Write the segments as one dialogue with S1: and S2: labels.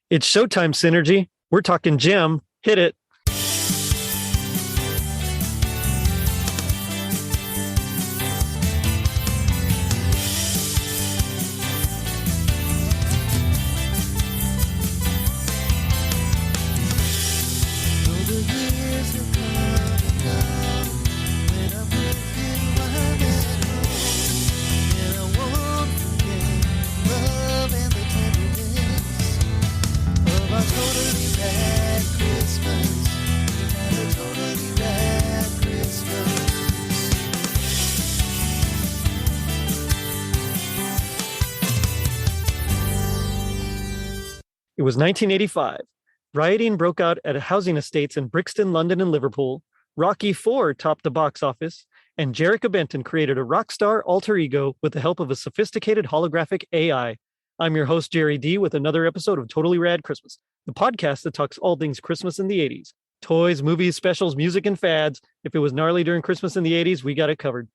S1: It's Showtime Synergy. We're talking Gem. Hit it. It was 1985. Rioting broke out at housing estates in Brixton, London, and Liverpool. Rocky IV topped the box office, and Jerrica Benton created a rock star alter ego with the help of a sophisticated holographic AI. I'm your host, Jerry D, with another episode of Totally Rad Christmas, the podcast that talks all things Christmas in the 80s. Toys, movies, specials, music, and fads. If it was gnarly during Christmas in the 80s, we got it covered.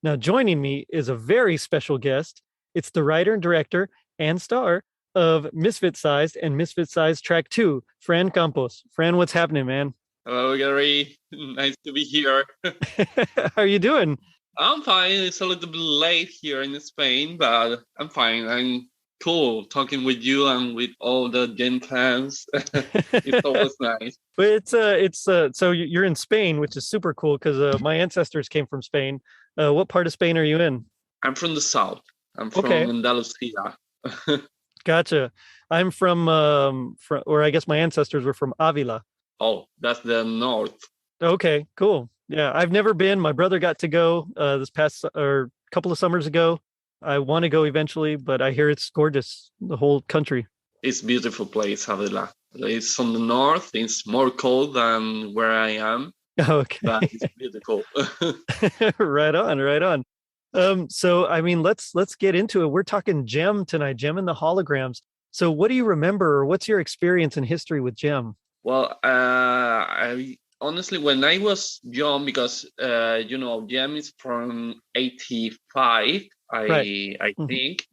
S1: Now, joining me is a very special guest. It's the writer and director and star of Misfit Sized and Misfit Sized Track 2, Fran Campos. Fran, what's happening, man?
S2: Hello, Gary. Nice to be here.
S1: How are you doing?
S2: I'm fine. It's a little bit late here in Spain, but I'm fine. I'm cool talking with you and with all the Gen fans. It's always nice.
S1: But so you're in Spain, which is super cool because my ancestors came from Spain. What part of Spain are you in?
S2: I'm from the south. I'm from Andalusia.
S1: Gotcha. I'm from or I guess my ancestors were from Avila.
S2: Oh, that's the north.
S1: Okay, cool. Yeah, I've never been. My brother got to go this past or couple of summers ago. I want to go eventually, but I hear it's gorgeous, the whole country.
S2: It's a beautiful place, Avila. It's on the north. It's more cold than where I am.
S1: Okay.
S2: But it's beautiful.
S1: Right on, right on. So I mean, let's get into it. We're talking Gem tonight, Gem and the Holograms. So what do you remember, or what's your experience and history with Gem?
S2: Well, I honestly, when I was young, because Gem is from 85, I think.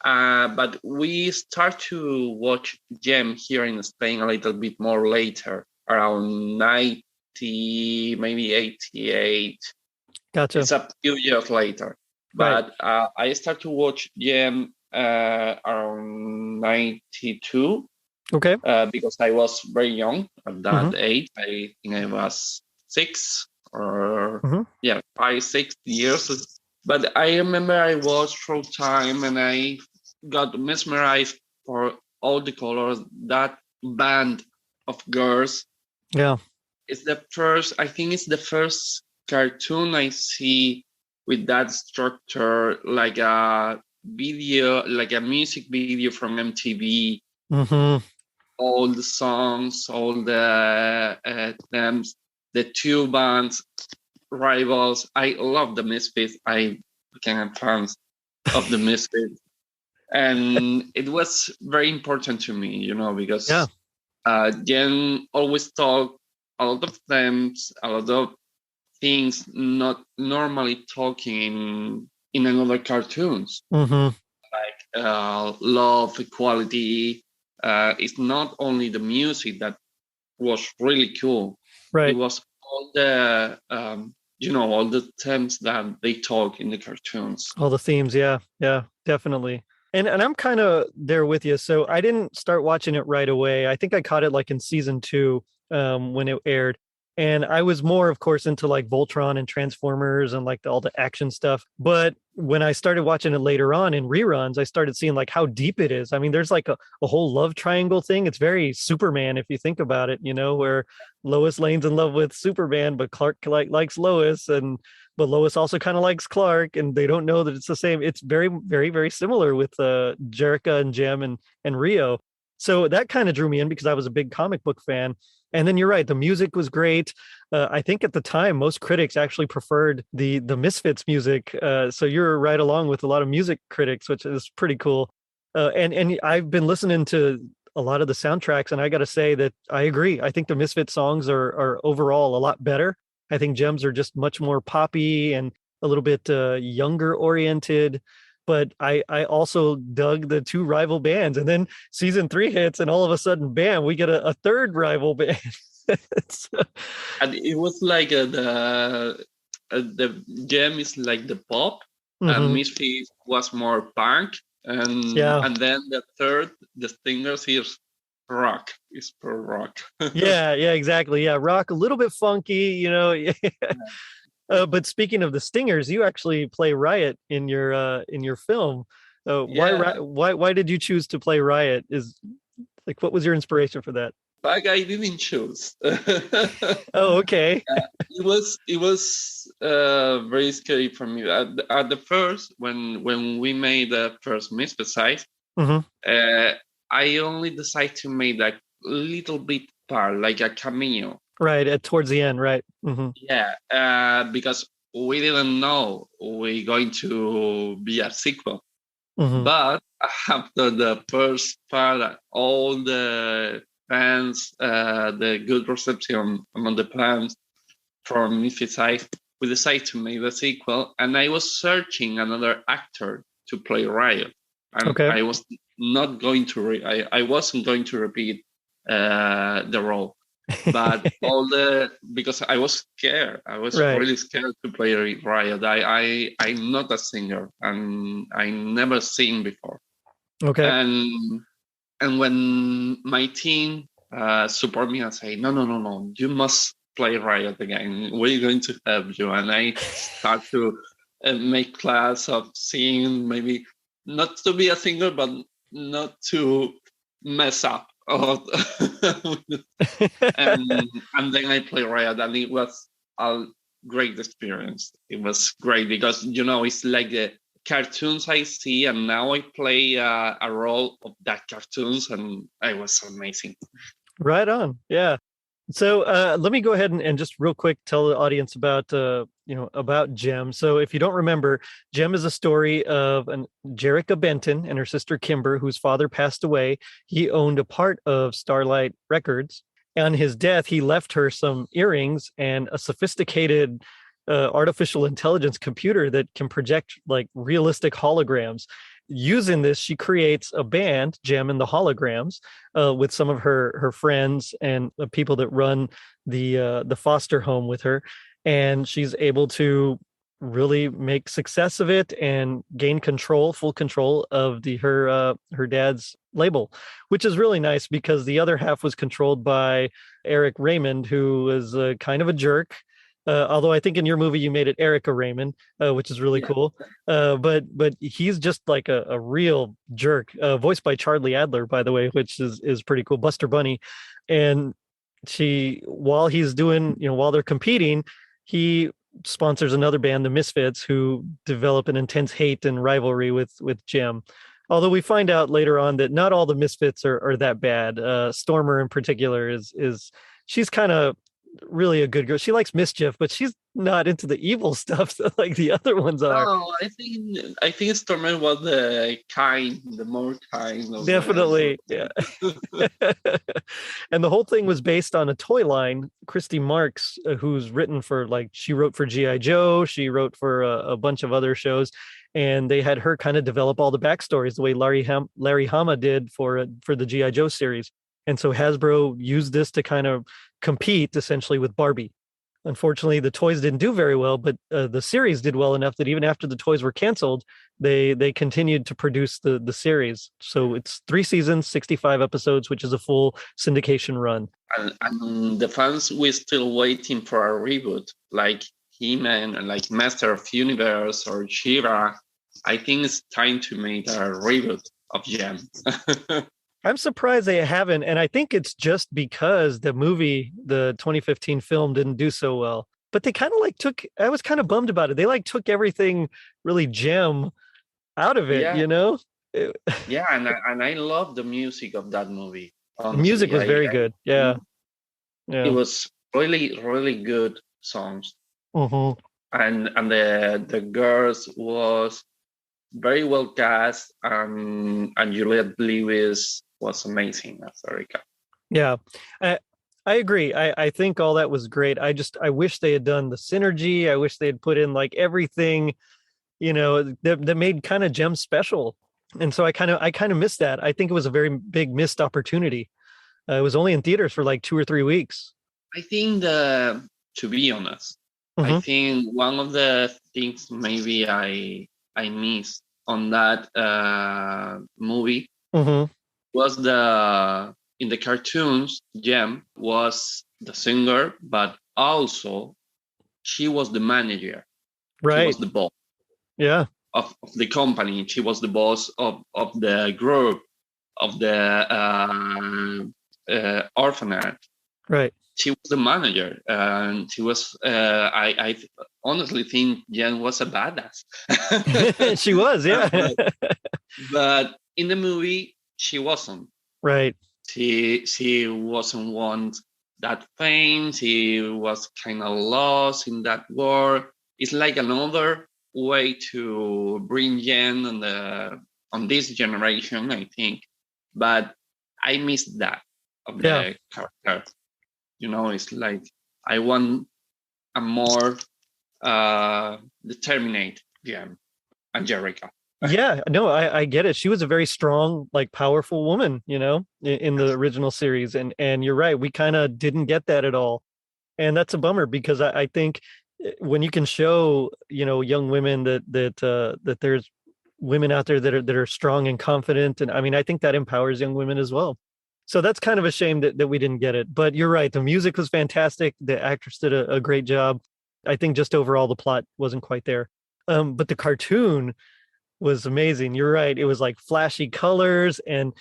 S2: But we start to watch Gem here in Spain a little bit more later, around 90, maybe 88.
S1: Gotcha.
S2: It's a few years later. But I start to watch Gem around 92.
S1: Okay.
S2: Because I was very young at that age. I think I was 6 or 5, 6 years. But I remember I watched through time and I got mesmerized for all the colors. That band of girls.
S1: Yeah.
S2: It's the first cartoon I see with that structure, like a video, like a music video from MTV.
S1: Mm-hmm.
S2: All the songs, all the themes, the two bands, rivals. I love the Misfits. I became a fan of the Misfits. And it was very important to me, because Jen always talked a lot of themes, a lot of things not normally talking in another cartoons.
S1: Mm-hmm.
S2: Like love, equality. It's not only the music that was really cool.
S1: Right.
S2: It was all the, all the themes that they talk in the cartoons.
S1: All the themes. Yeah, definitely. And I'm kind of there with you. So I didn't start watching it right away. I think I caught it like in season 2 when it aired. And I was more, of course, into like Voltron and Transformers and like all the action stuff. But when I started watching it later on in reruns, I started seeing like how deep it is. I mean, there's like a whole love triangle thing. It's very Superman, if you think about it, where Lois Lane's in love with Superman, but Clark likes Lois, but Lois also kind of likes Clark, and they don't know that it's the same. It's very, very, very similar with Jerrica and Gem and Rio. So that kind of drew me in because I was a big comic book fan. And then you're right, the music was great. I think at the time, most critics actually preferred the Misfits music. So you're right along with a lot of music critics, which is pretty cool. And I've been listening to a lot of the soundtracks, and I got to say that I agree. I think the Misfits songs are overall a lot better. I think Gems are just much more poppy and a little bit younger oriented. but I also dug the two rival bands. And then season 3 hits, and all of a sudden, bam, we get a third rival band. So,
S2: And it was like the gem is like the pop, and
S1: mhm.
S2: Misfit was more punk,
S1: Yeah.
S2: and then the third, the Stingers is rock, is pro rock.
S1: Yeah, exactly. Yeah, rock, a little bit funky, you know. But speaking of the Stingers, you actually play Riot in your film.
S2: Yeah,
S1: Why did you choose to play Riot? Is like, what was your inspiration for that?
S2: but I didn't choose.
S1: Oh, okay.
S2: It was very scary for me at the first when we made the first Misfit site.
S1: Hmm.
S2: uh, I only decided to make like little bit part, like a cameo.
S1: Right, at towards the end, right? Hmm.
S2: Yeah, because we didn't know we're going to be a sequel.
S1: Hmm.
S2: But after the first part, all the fans, the good reception among the fans from Misfit Side, we decided to make the sequel. And I was searching another actor to play Riot, and
S1: Okay.
S2: I was not going to. I wasn't going to repeat the role, but all the because I was scared. I was
S1: Right.
S2: really scared to play Riot. I'm not a singer, and I never sing before.
S1: Okay.
S2: And when my team support me and say, no, you must play Riot again. We're going to help you. And I start to make class of singing, maybe not to be a singer, but not to mess up. And then I play Riot, and it was a great experience. It was great because it's like the cartoons I see, and now I play a role of that cartoons, and it was amazing.
S1: Right on. Yeah. So let me go ahead and just real quick tell the audience about about Gem. So if you don't remember, Gem is a story of an Jerica Benton and her sister Kimber, whose father passed away. He owned a part of Starlight Records. On his death, he left her some earrings and a sophisticated artificial intelligence computer that can project like realistic holograms. Using this, she creates a band, Gem and the Holograms, with some of her friends and the people that run the foster home with her, and she's able to really make success of it and gain full control of her dad's label, which is really nice because the other half was controlled by Eric Raymond, who was kind of a jerk. Although I think in your movie you made it Erica Raymond, which is really
S2: Yeah.
S1: cool. But he's just like a real jerk, voiced by Charlie Adler, by the way, which is pretty cool. Buster Bunny, and while he's doing, while they're competing, he sponsors another band, the Misfits, who develop an intense hate and rivalry with Jim. Although we find out later on that not all the Misfits are that bad. Stormer in particular is she's kind of really a good girl. She likes mischief, but she's not into the evil stuff like the other ones are.
S2: No, I think Stormer was the more kind of the.
S1: Definitely, yeah. And the whole thing was based on a toy line. Christy Marks, who's written for she wrote for GI Joe, she wrote for a bunch of other shows, and they had her kind of develop all the backstories the way Larry Hama did for the GI Joe series. And so Hasbro used this to kind of compete essentially with Barbie. Unfortunately, the toys didn't do very well, but the series did well enough that even after the toys were canceled, they continued to produce the series. So it's 3 seasons, 65 episodes, which is a full syndication run.
S2: And the fans were still waiting for a reboot, like He-Man and like Master of Universe or She-Ra. I think it's time to make a reboot of Gem.
S1: I'm surprised they haven't, and I think it's just because the movie, the 2015 film, didn't do so well. But they kind of took. I was kind of bummed about it. They took everything really Gem out of it,
S2: Yeah,
S1: It-
S2: yeah, and I love the music of that movie.
S1: the music
S2: Honestly,
S1: was very good. Yeah,
S2: it
S1: yeah.
S2: was really really good songs,
S1: Hmm.
S2: and the girls was very well cast, and Juliette Lewis was amazing as Erica.
S1: Yeah. I agree. I think all that was great. I wish they had done the synergy. I wish they had put in everything that made kind of Gem special. And so I kind of missed that. I think it was a very big missed opportunity. It was only in theaters for like 2 or 3 weeks.
S2: I think to be honest, I
S1: Hmm.
S2: think one of the things maybe I missed on that movie
S1: Hmm.
S2: was the in the cartoons. Jem was the singer, but also she was the manager. She
S1: Right.
S2: was the boss
S1: Yeah.
S2: of the company. She was the boss of the group of the orphanage.
S1: Right.
S2: She was the manager, and she was. I honestly think Jen was a badass.
S1: She was.
S2: Uh,
S1: Yeah.
S2: but, but in the movie, she wasn't.
S1: Right.
S2: She wasn't want that fame. She was kind of lost in that world. It's like another way to bring Jen on this generation, I think. But I missed that of
S1: Yeah.
S2: the character. It's like I want a more determined Jen and Jericho.
S1: Yeah, no, I get it. She was a very strong, like powerful woman, in the original series. And you're right, we kind of didn't get that at all. And that's a bummer because I think when you can show, young women that there's women out there that are strong and confident. And I mean, I think that empowers young women as well. So that's kind of a shame that we didn't get it. But you're right, the music was fantastic. The actress did a great job. I think just overall the plot wasn't quite there. But the cartoon was amazing. You're right. It was like flashy colors. And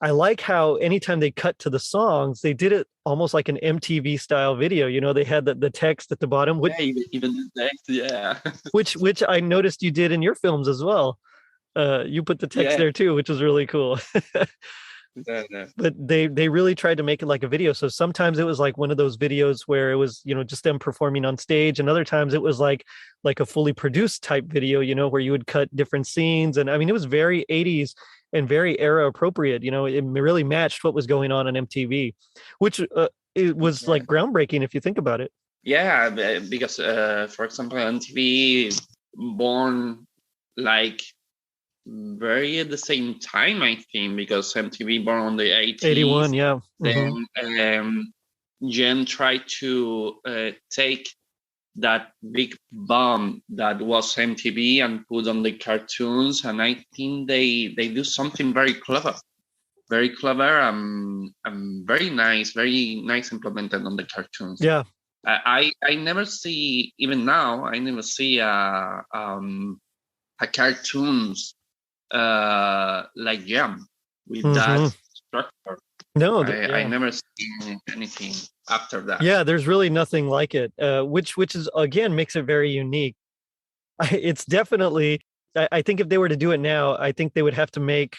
S1: I like how anytime they cut to the songs, they did it almost like an MTV style video. They had the text at the bottom,
S2: Yeah, even the text, yeah.
S1: which I noticed you did in your films as well. You put the text
S2: Yeah.
S1: there too, which was really cool.
S2: Yeah.
S1: But they really tried to make it like a video. So sometimes it was like one of those videos where it was, just them performing on stage, and other times it was like a fully produced type video, where you would cut different scenes. And I mean, it was very 80s and very era appropriate. It really matched what was going on MTV, which it was
S2: Yeah.
S1: like groundbreaking if you think about it.
S2: Yeah, because for example, MTV born like very at the same time, I think, because MTV born on the
S1: 81,
S2: 80s.
S1: yeah. Mm-hmm.
S2: Then Jen tried to take that big bomb that was MTV and put on the cartoons, and I think they do something very clever, and very nice implemented on the cartoons.
S1: Yeah.
S2: I never see, even now I never see a cartoons like Jam with
S1: Mm-hmm.
S2: that structure.
S1: No,
S2: I
S1: yeah.
S2: never seen anything after that.
S1: Yeah, there's really nothing like it, which is again makes it very unique. It's definitely. I think if they were to do it now, I think they would have to make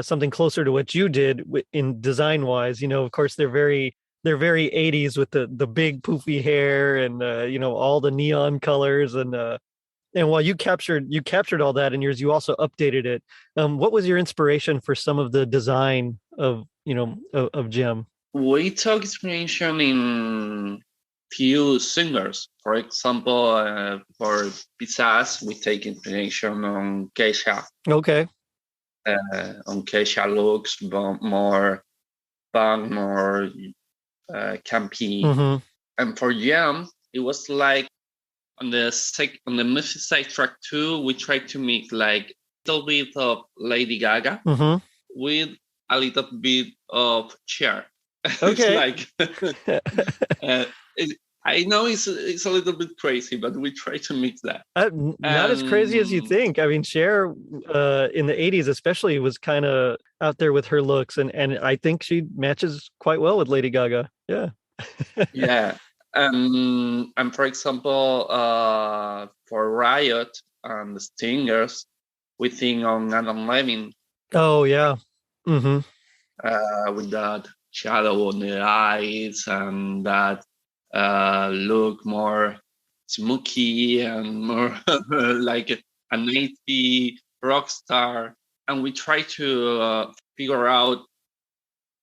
S1: something closer to what you did in design wise. Of course, they're very 80s with the big poofy hair and all the neon colors and while you captured all that in yours, you also updated it. What was your inspiration for some of the design of Gem?
S2: We took inspiration in few singers. For example, for Pizzazz, we take inspiration on Keisha.
S1: Okay.
S2: On Keisha looks more fun, more campy.
S1: Mm-hmm.
S2: And for Jam, it was like on the music side track 2, we tried to make like a little bit of Lady Gaga
S1: Mm-hmm.
S2: with a little bit of Cher. It's
S1: Okay.
S2: like I know it's a little bit crazy, but we try to mix that.
S1: Not as crazy as you think. I mean, Cher in the 80s especially was kind of out there with her looks, and I think she matches quite well with Lady Gaga. Yeah.
S2: Yeah. And for example, for Riot and the Stingers, we think on Adam Levine
S1: Oh yeah. Mm-hmm.
S2: with that shadow on the eyes and that look more smoky and more like a 90 rock star. And we try to figure out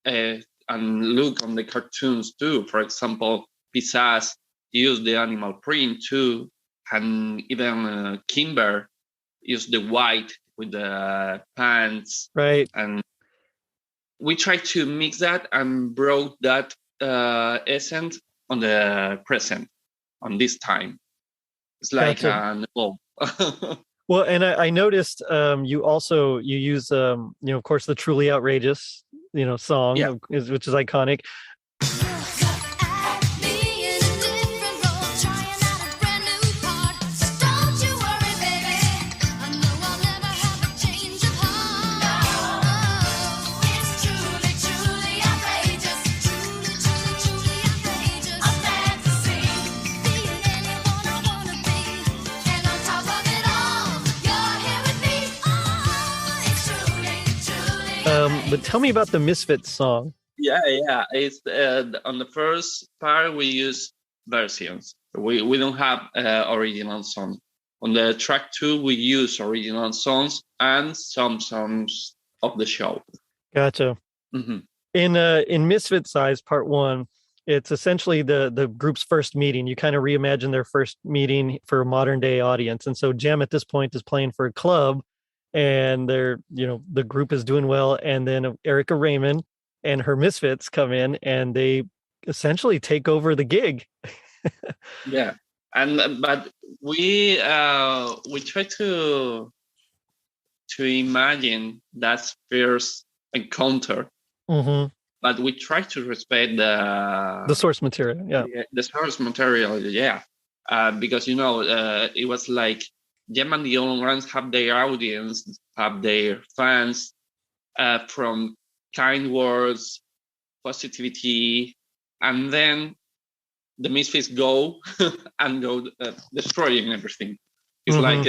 S2: and look on the cartoons too. For example, Pizzazz used the animal print too, and even Kimber use the white with the pants,
S1: Right.
S2: and we tried to mix that and brought that essence on the present on this time. It's like
S1: Gotcha.
S2: an
S1: Well, and I noticed you use of course the Truly Outrageous
S2: yeah.
S1: song which is iconic. But tell me about the Misfits song.
S2: Yeah. It's on the first part we use versions. We don't have original songs. On the track 2 we use original songs and some songs of the show.
S1: Gotcha.
S2: Mm-hmm.
S1: In Misfit Size Part 1, it's essentially the group's first meeting. You kind of reimagine their first meeting for a modern day audience. And so Jem at this point is playing for a club, and the group is doing well. And then Erica Raymond and her Misfits come in and they essentially take over the gig.
S2: Yeah. But we try to imagine that first encounter.
S1: Mm-hmm.
S2: But we try to respect
S1: the source material. Yeah.
S2: The source material. Yeah. Because, it was like Jem and the only ones have their audience, have their fans from kind words, positivity, and then the Misfits go and go destroying everything. It's like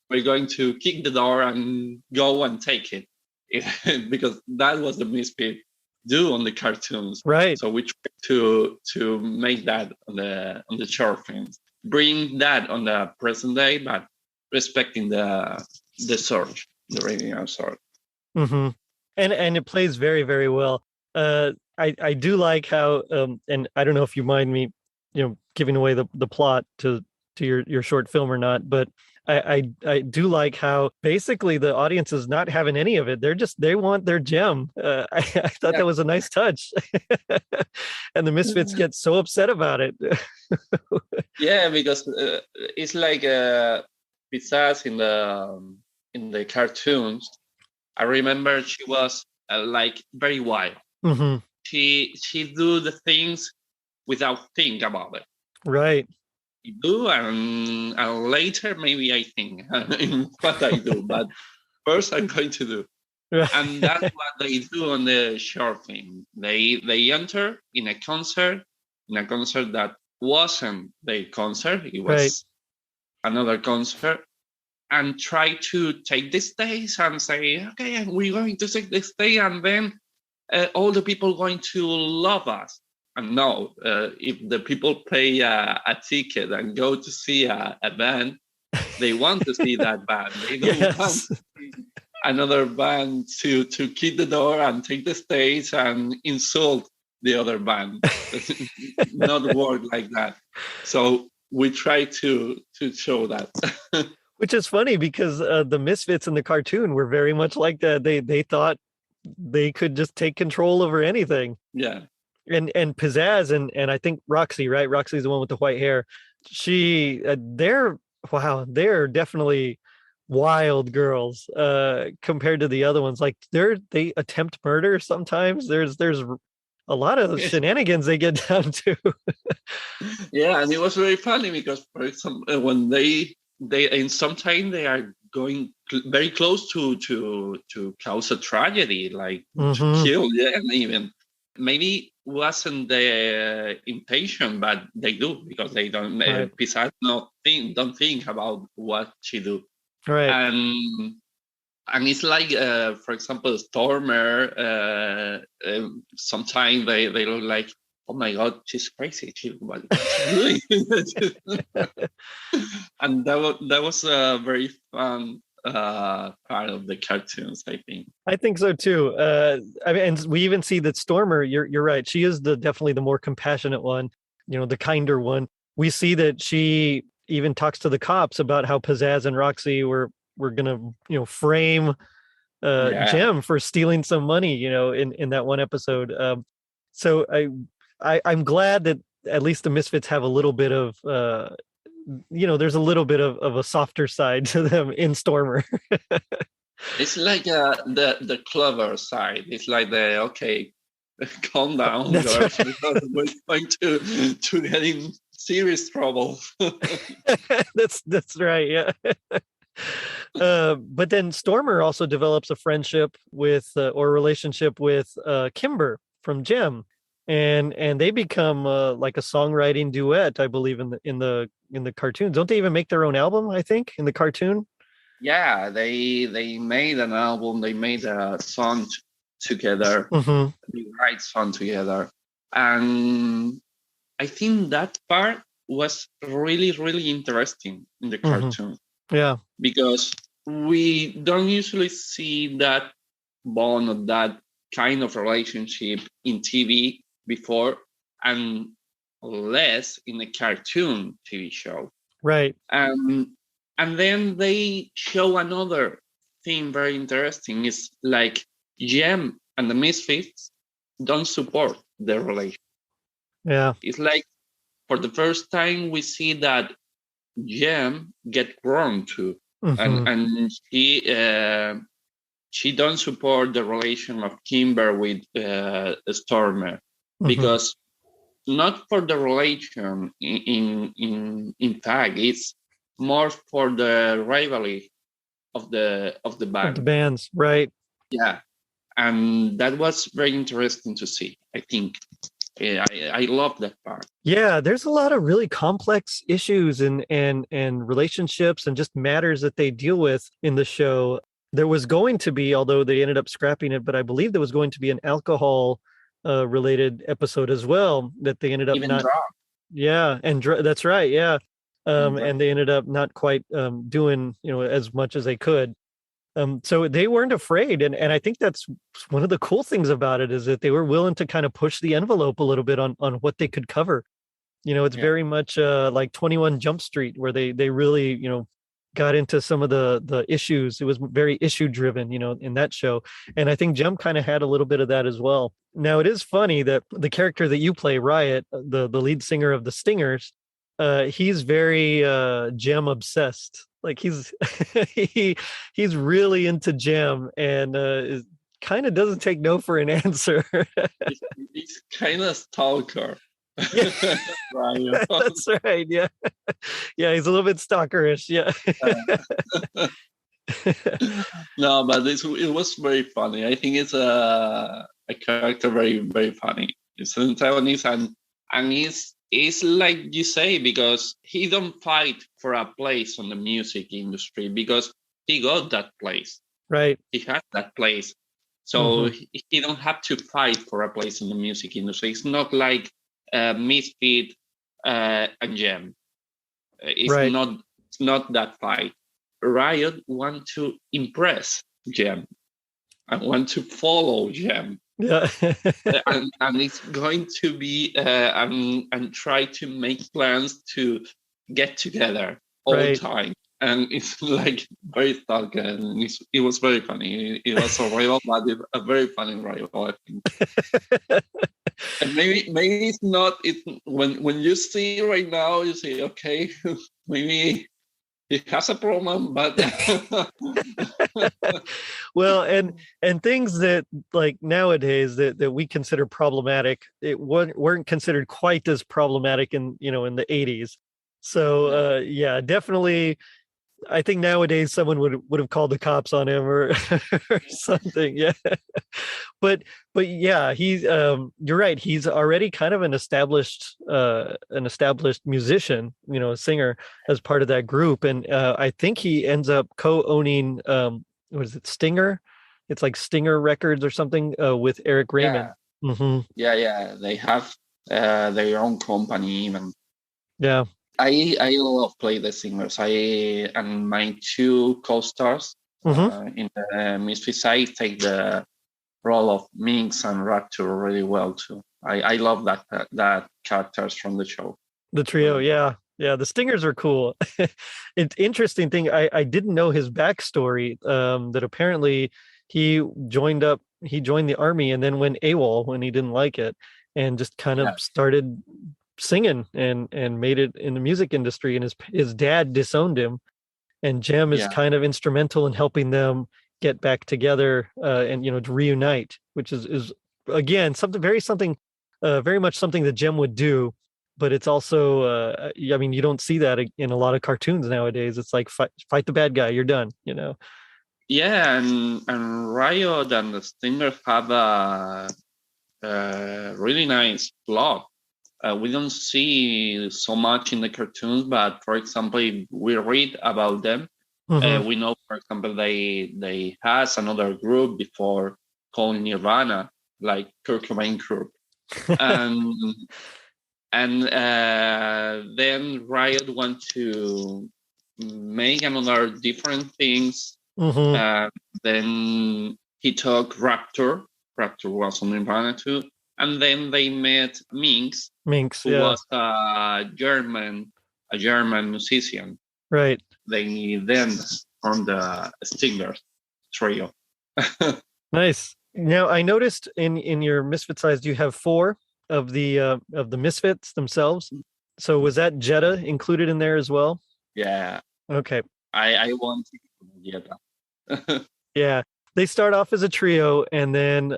S2: we're going to kick the door and go and take it. Because that was the Misfits do on the cartoons,
S1: right?
S2: So we try to make that on the short films, bring that on the present day, but respecting the source, the original source.
S1: Mm-hmm. And it plays very, very well. I do like how and I don't know if you mind me giving away the plot to your short film or not, but I do like how basically the audience is not having any of it. They want their Jem. I thought that was a nice touch. And the Misfits get so upset about it.
S2: Yeah, because it's like Pizzazz in the cartoons. I remember she was like very wild.
S1: Mm-hmm.
S2: She do the things without think about it.
S1: Right.
S2: You do, and later maybe I think what I do, but first I'm going to do. And that's what they do on the short film. They enter in a concert that wasn't their concert. It was another concert, and try to take the stage and say, okay, we're going to take the stage, and then all the people going to love us. And no, if the people pay a ticket and go to see a band, they want to see that band. They don't want to see another band to kick the door and take the stage and insult the other band. Not work like that. So we try to show that.
S1: Which is funny because the Misfits in the cartoon were very much like that. They thought they could just take control over anything.
S2: Yeah.
S1: And Pizzazz and I think Roxy, right? Roxy's the one with the white hair. They're definitely wild girls compared to the other ones. Like they attempt murder sometimes. There's a lot of shenanigans they get down to.
S2: Yeah, and it was very funny because, for example, when they in some time they are going very close to cause a tragedy, like to kill, and even maybe wasn't the intention, but they do because they don't. Pizzazz don't think about what she do,
S1: right?
S2: And it's like, for example, Stormer. Sometimes they look like, oh my God, she's crazy. What's she doing? And that was a very fun part of the cartoons, I think.
S1: I think so too. I mean, and we even see that Stormer. You're right. She is definitely the more compassionate one. The kinder one. We see that she even talks to the cops about how Pizzazz and Roxy were were gonna, frame
S2: Yeah.
S1: Jem for stealing some money, in that one episode. So I'm glad that at least the Misfits have a little bit of there's a little bit of a softer side to them in Stormer.
S2: It's like the clever side. It's like the okay, calm down,
S1: That's
S2: girls,
S1: right.
S2: because we're going to get in serious trouble.
S1: That's right. Yeah. But then Stormer also develops a friendship with or relationship with Kimber from Gem, and they become like a songwriting duet, I believe, in the cartoons. Don't they even make their own album? I think in the cartoon.
S2: Yeah, they made an album. They made a song together.
S1: Hmm.
S2: They write song together, and I think that part was really really interesting in the
S1: Hmm.
S2: cartoon
S1: Yeah.
S2: because we don't usually see that bond or that kind of relationship in TV before, and less in a cartoon TV show.
S1: Right.
S2: And then they show another thing very interesting. Is like Jem and the Misfits don't support the relation.
S1: Yeah.
S2: It's like for the first time we see that Jem get wrong too,
S1: Hmm.
S2: and she don't support the relation of Kimber with Stormer
S1: Hmm.
S2: because not for the relation in fact it's more for the rivalry of the
S1: Of the
S2: band.
S1: bands, right?
S2: Yeah, and that was very interesting to see. I think yeah, I love that part.
S1: Yeah, there's a lot of really complex issues and relationships and just matters that they deal with in the show. There was going to be, although they ended up scrapping it, but I believe there was going to be an alcohol related episode as well that they ended up
S2: Even
S1: not.
S2: drop
S1: Yeah, and that's right. Yeah,
S2: and drop.
S1: and they ended up not quite doing as much as they could. So they weren't afraid, and I think that's one of the cool things about it is that they were willing to kind of push the envelope a little bit on what they could cover. It's
S2: Yeah,
S1: very much like 21 Jump Street, where they really got into some of the issues. It was very issue driven, in that show, and I think Jump kind of had a little bit of that as well. Now it is funny that the character that you play, Riot, the lead singer of the Stingers, he's very Gem obsessed. Like he he's really into Gem and kind of doesn't take no for an answer.
S2: it's kind of stalker.
S1: Yeah,
S2: Right.
S1: that's right. Yeah. Yeah, he's a little bit stalkerish. Yeah.
S2: No, but it was very funny. I think it's a character very very funny. It's an antagonist and it's like you say because he don't fight for a place on the music industry because he got that place.
S1: Right.
S2: He has that place, so
S1: Hmm.
S2: he don't have to fight for a place in the music industry. It's not like Misfit and Gem.
S1: Right.
S2: It's not that fight. Riot want to impress Gem and want to follow Gem.
S1: Yeah.
S2: And it's going to be and try to make plans to get together all
S1: Right.
S2: time. And it's like very stalker, and it was very funny. It was a rival, but a very funny rival, I think. And maybe it's not. It when you see right now, you say, okay, maybe it has a problem, but
S1: Well, and things that like nowadays that we consider problematic, it weren't considered quite as problematic in the 80s. So
S2: yeah,
S1: yeah, definitely I think nowadays someone would have called the cops on him or, or something. Yeah. But yeah, he's you're right. He's already kind of an established musician, a singer as part of that group. And I think he ends up co-owning what is it, Stinger? It's like Stinger Records or something with Eric
S2: yeah,
S1: Raymond. Hmm.
S2: yeah. They have their own company even.
S1: Yeah.
S2: I love play the singers. I and my two co-stars
S1: Hmm.
S2: in the Misfits, I take the role of Minx and Rapture really well too. I love that characters from the show.
S1: The trio,
S2: Really.
S1: yeah. Yeah, the Stingers are cool. It's interesting thing. I didn't know his backstory. That apparently he joined the army and then went AWOL when he didn't like it, and just kind of
S2: Yeah,
S1: started singing and made it in the music industry. And his dad disowned him, and Jem is
S2: yeah,
S1: kind of instrumental in helping them get back together, and to reunite, which is again something very much something that Jem would do. But it's also, I mean, you don't see that in a lot of cartoons nowadays. It's like fight the bad guy, you're done.
S2: yeah. And Riot and the Stingers have a really nice plot. We don't see so much in the cartoons, but for example, if we read about them,
S1: Hmm.
S2: we know, for example, they has another group before called Nirvana, like Kurt Cobain group, and then Riot want to make another different things.
S1: Hmm.
S2: Uh, then he took Raptor. Raptor was on Nirvana too, and then they met Minx,
S1: Minx,
S2: who
S1: yeah,
S2: was a German musician.
S1: right.
S2: They then formed the Stingers trio.
S1: Nice. Now I noticed in your Misfit size you have four of the Misfits themselves. So was that Jetta included in there as well?
S2: Yeah,
S1: Okay.
S2: I want to get that.
S1: Yeah. They start off as a trio, and then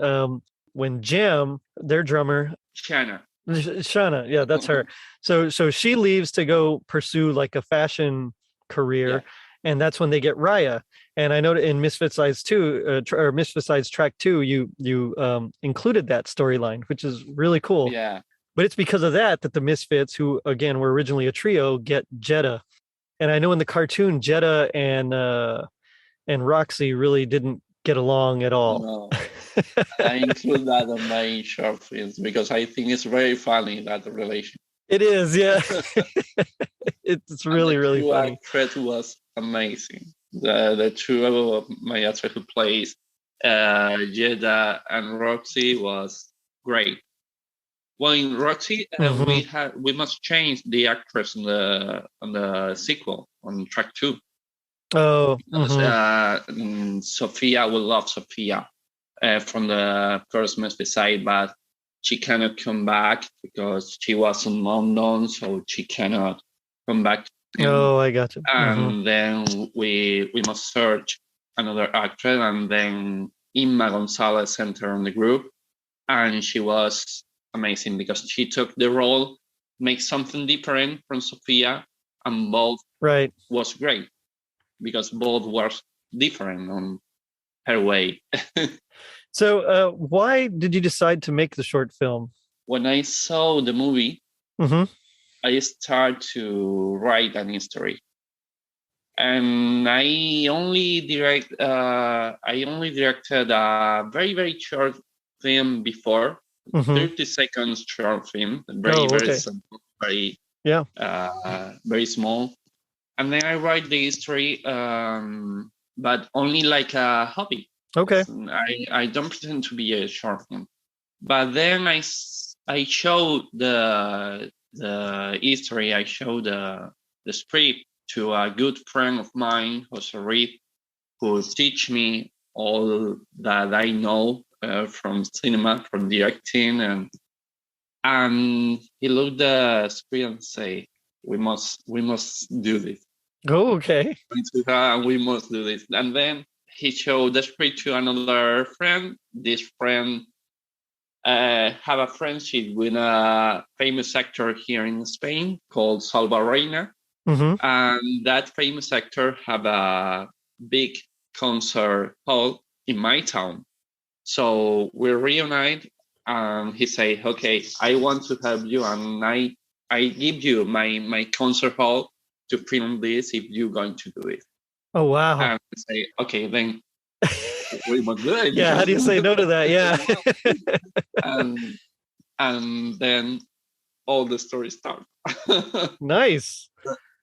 S1: when Jam, their drummer,
S2: China.
S1: Shauna, yeah, that's her. So she leaves to go pursue like a fashion career,
S2: Yeah,
S1: and that's when they get Raya. And I know in Misfit Size 2, or Misfit Size Track 2, you included that storyline, which is really cool.
S2: yeah.
S1: But it's because of that the Misfits, who again were originally a trio, get Jetta. And I know in the cartoon, Jetta and Roxy really didn't get along at all.
S2: No, I include that on my short films because I think it's very funny that relation.
S1: It is, yeah. It's
S2: And the
S1: really, really
S2: two
S1: funny.
S2: actress was amazing. The two of my actress who plays Jeda and Roxy was great. Well, in Roxy,
S1: Hmm.
S2: we must change the actress on the sequel on track 2
S1: Oh,
S2: because
S1: hmm.
S2: Sophia will love Sophia from the first Mephiside, but she cannot come back because she was unknown, so she cannot come back to him.
S1: Oh, I got you. Hmm.
S2: And then we must search another actress, and then Inma Gonzalez entered on the group, and she was amazing because she took the role, make something different from Sophia, and both
S1: Right.
S2: was great because both were different on her way.
S1: So, why did you decide to make the short film?
S2: When I saw the movie,
S1: Hmm.
S2: I started to write an history, and I only directed a very very short film before,
S1: Hmm.
S2: 30 seconds short film, very
S1: Oh,
S2: very
S1: okay.
S2: simple, very
S1: Yeah.
S2: very small, and then I write the history, but only like a hobby.
S1: Okay.
S2: I don't pretend to be a short film. But then I showed the history. I showed the script to a good friend of mine, Jose Reed, who teach me all that I know from cinema, from directing, and he looked the script and say, "We must do this.
S1: Oh, okay.
S2: We must do this." And then he showed the script to another friend. This friend have a friendship with a famous actor here in Spain called Salva Reina,
S1: Hmm.
S2: and that famous actor have a big concert hall in my town. So we reunite, and he say, "Okay, I want to help you, and I give you my concert hall to film this if you're going to do it."
S1: Oh, wow.
S2: And I say, "Okay, then we must do it
S1: Yeah. How
S2: because
S1: do you say no to that?
S2: it's a
S1: Yeah.
S2: lot." And then all the stories start.
S1: Nice.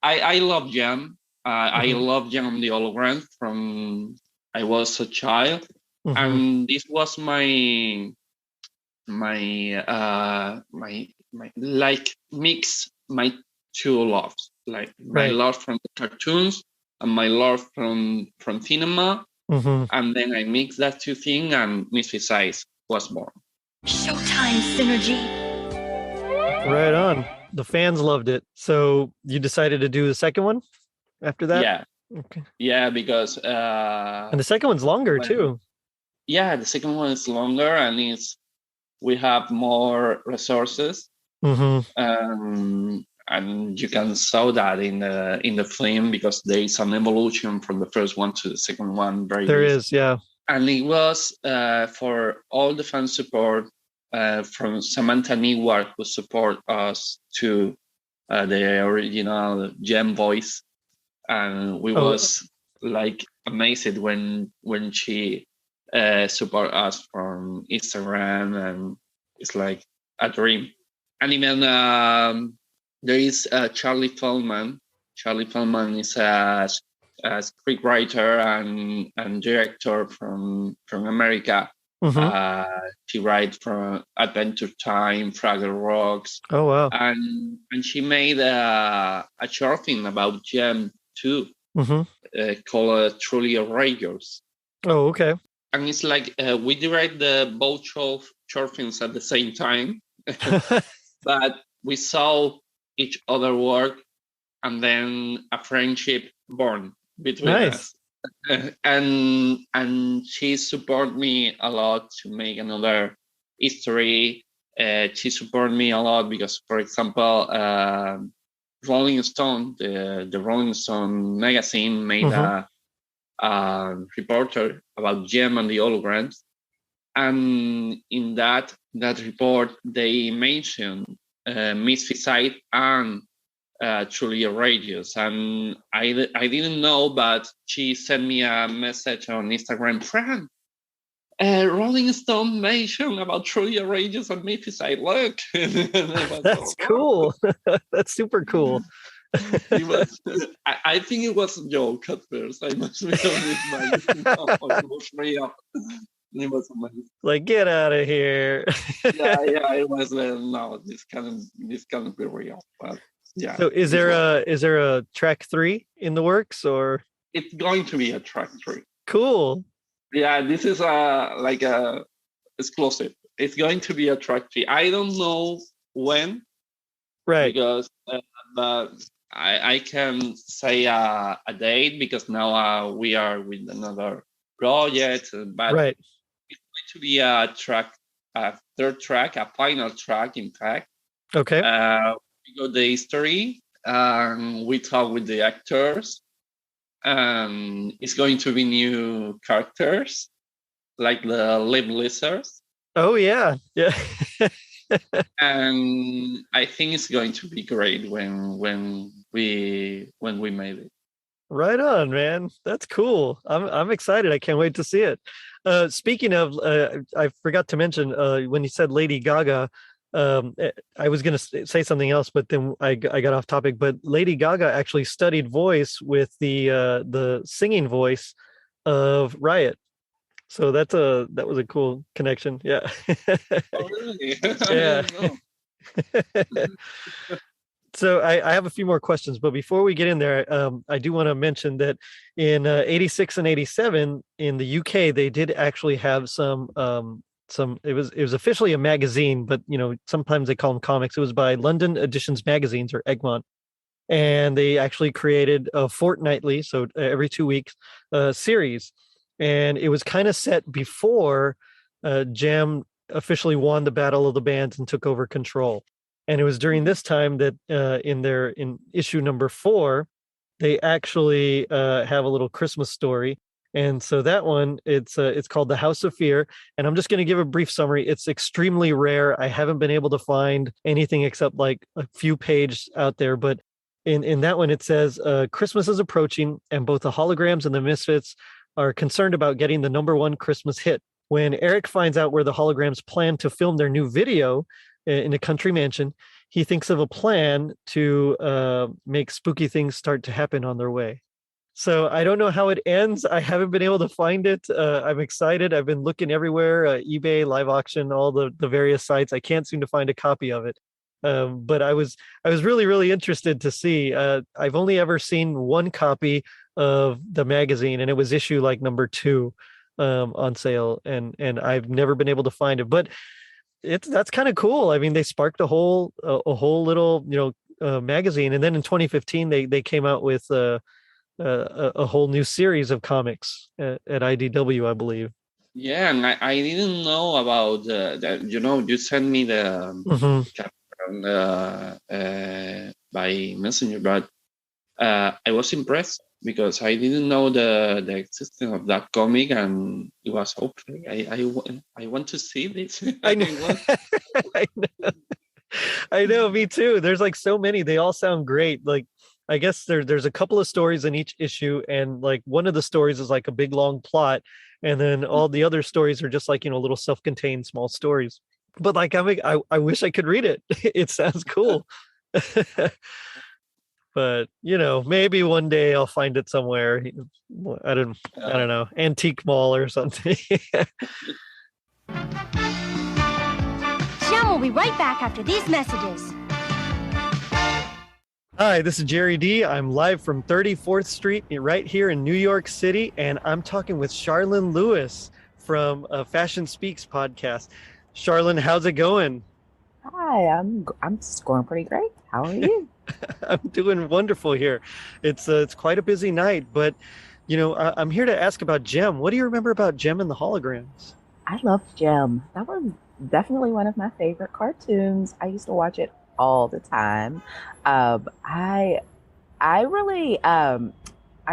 S2: I love Jam. I
S1: Hmm.
S2: love Jam the Hologram from I was a child,
S1: Hmm.
S2: and this was my like mix my two loves, like my
S1: Right.
S2: love from the cartoons and my love from cinema,
S1: Mm-hmm.
S2: and then I mixed that two things, and Misfit Size was born.
S3: Showtime synergy.
S1: Right on. The fans loved it. So you decided to do the second one after that?
S2: Yeah,
S1: Okay.
S2: yeah, because
S1: And the second one's longer too.
S2: yeah, the second one is longer, and we have more resources,
S1: Mm-hmm.
S2: and you can saw that in the film, because there is an evolution from the first one to the second one.
S1: There is, yeah.
S2: And it was for all the fan support from Samantha Newart, who support us to the original Gem voice, and we was like amazed when she support us from Instagram, and it's like a dream. And even there is Charlie Feldman. Charlie Feldman is a scriptwriter and director from America.
S1: Mm-hmm.
S2: She writes for Adventure Time, Fraggle Rocks.
S1: Oh wow.
S2: And she made a short film about Gem too, called Truly Outrageous.
S1: Oh, okay.
S2: And it's like we direct both short films at the same time, but we saw each other work, and then a friendship born between us. And she supported me a lot to make another history. She supported me a lot because, for example, Rolling Stone, the Rolling Stone magazine, made a reporter about Gem and the holograms, and in that report they mentioned Misfit Side and Truly Outrageous, and I didn't know, but she sent me a message on Instagram, Fran, Rolling Stone mentioned about Truly Outrageous and Misfit Side. Look,
S1: that's cool. That's super cool.
S2: I think it was a joke at first. I must be honest, it was real. It was amazing.
S1: Like, get out of here.
S2: yeah, it was. No, this can't be real. But yeah.
S1: So, is there a track 3 in the works, or?
S2: It's going to be a track 3.
S1: Cool.
S2: Yeah, this is like a exclusive. It's going to be a track 3. I don't know when.
S1: Right.
S2: Because but I can say a date, because now we are with another project, but
S1: right.
S2: It's going to be a third track, a final track, in fact.
S1: Okay.
S2: We got the history, we talk with the actors, and it's going to be new characters, like the Lip Lizards.
S1: Oh yeah.
S2: And I think it's going to be great when we made it.
S1: Right on, man. That's cool. I'm excited. I can't wait to see it. Speaking of, I forgot to mention when you said Lady Gaga, I was going to say something else, but then I got off topic. But Lady Gaga actually studied voice with the singing voice of Riot. So that was a cool connection. Yeah.
S2: Oh, really?
S1: Yeah. So I have a few more questions, but before we get in there, I do want to mention that in 86 and 87 in the UK, they did actually have some it was officially a magazine, but sometimes they call them comics. It was by London Editions Magazines, or Egmont. And they actually created a fortnightly, so every 2 weeks, series. And it was kind of set before Jam officially won the Battle of the Bands and took over control. And it was during this time that in issue number 4, they actually have a little Christmas story. And so that one, it's called The House of Fear. And I'm just going to give a brief summary. It's extremely rare. I haven't been able to find anything except like a few pages out there. But in that one, it says, Christmas is approaching, and both the holograms and the Misfits are concerned about getting the #1 Christmas hit. When Eric finds out where the holograms plan to film their new video in a country mansion, he thinks of a plan to make spooky things start to happen on their way. So I don't know how it ends. I haven't been able to find it. I'm excited. I've been looking everywhere, eBay, live auction, all the various sites. I can't seem to find a copy of it. But I was really, really interested to see. I've only ever seen one copy of the magazine, and it was issue like number 2 on sale, and I've never been able to find it. But that's kind of cool. I mean, they sparked a whole little, magazine, and then in 2015 they came out with a whole new series of comics at IDW, I believe.
S2: Yeah, and I didn't know about that. You sent me the chapter by messenger, but I was impressed because I didn't know the existence of that comic, and it was okay. I want to see this.
S1: I know. I know. I know, me too. There's like so many. They all sound great. Like, I guess there's a couple of stories in each issue, and like one of the stories is like a big long plot, and then all the other stories are just like, little self-contained small stories. But like I wish I could read it. It sounds cool. But maybe one day I'll find it somewhere. I don't know, antique mall or something.
S3: Jim will be right back after these messages.
S1: Hi, this is Jerry D. I'm live from 34th Street right here in New York City, and I'm talking with Charlene Lewis from Fashion Speaks podcast. Charlene, how's it going?
S4: Hi, I'm going pretty great. How are you?
S1: I'm doing wonderful here. It's quite a busy night, but I'm here to ask about Gem. What do you remember about Gem and the Holograms?
S4: I love Gem. That was definitely one of my favorite cartoons. I used to watch it all the time. I really I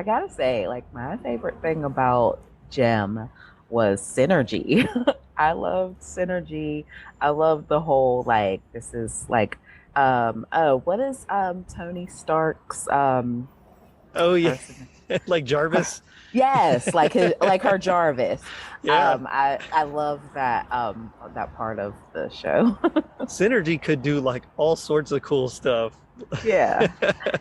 S4: gotta say, like, my favorite thing about Gem was Synergy. I loved Synergy. I loved the whole, like, this is like what is Tony Stark's
S1: oh yeah, like Jarvis.
S4: Yes, like her Jarvis.
S1: Yeah.
S4: I love that that part of the show.
S1: Synergy could do like all sorts of cool stuff.
S4: Yeah,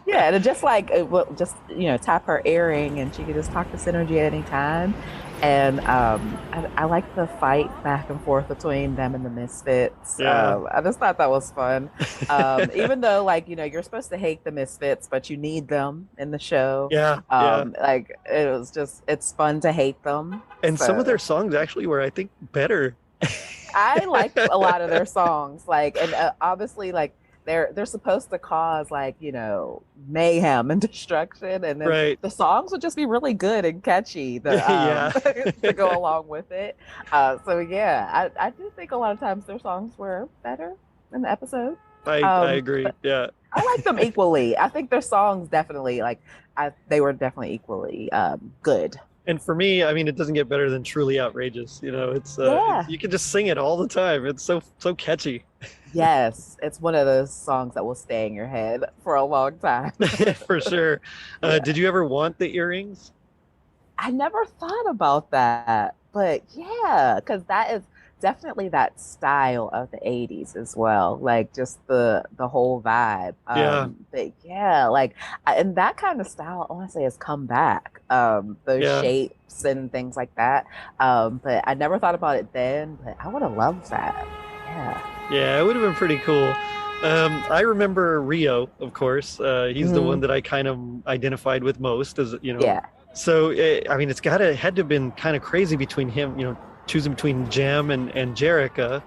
S4: yeah, and just like just tap her earring and she could just talk to Synergy at any time. And I like the fight back and forth between them and the Misfits.
S1: Yeah.
S4: I just thought that was fun. Even though, like, you're supposed to hate the Misfits, but you need them in the show.
S1: Yeah.
S4: Like, it's fun to hate them.
S1: And some of their songs actually were, I think, better.
S4: I like a lot of their songs. Like, and obviously, like, they're supposed to cause, like, mayhem and destruction, and then
S1: Right.
S4: the songs would just be really good and catchy to go along with it. So yeah, I do think a lot of times their songs were better in the episode.
S1: I agree. Yeah.
S4: I like them equally. I think their songs definitely, like, they were definitely equally good.
S1: And for me, I mean, it doesn't get better than Truly Outrageous. It's you can just sing it all the time. It's so catchy.
S4: Yes, it's one of those songs that will stay in your head for a long time.
S1: For sure.
S4: Yeah.
S1: Did you ever want the earrings?
S4: I never thought about that, but yeah, because that is definitely that style of the 80s as well, like just the whole vibe. But yeah, like, and that kind of style, I want to say, has come back. Those shapes and things like that. But I never thought about it then, but I would have loved that.
S1: Yeah, it would have been pretty cool. I remember Rio, of course. He's the one that I kind of identified with most, as
S4: Yeah.
S1: So I mean, had to have been kind of crazy between him, choosing between Gem and Jerica,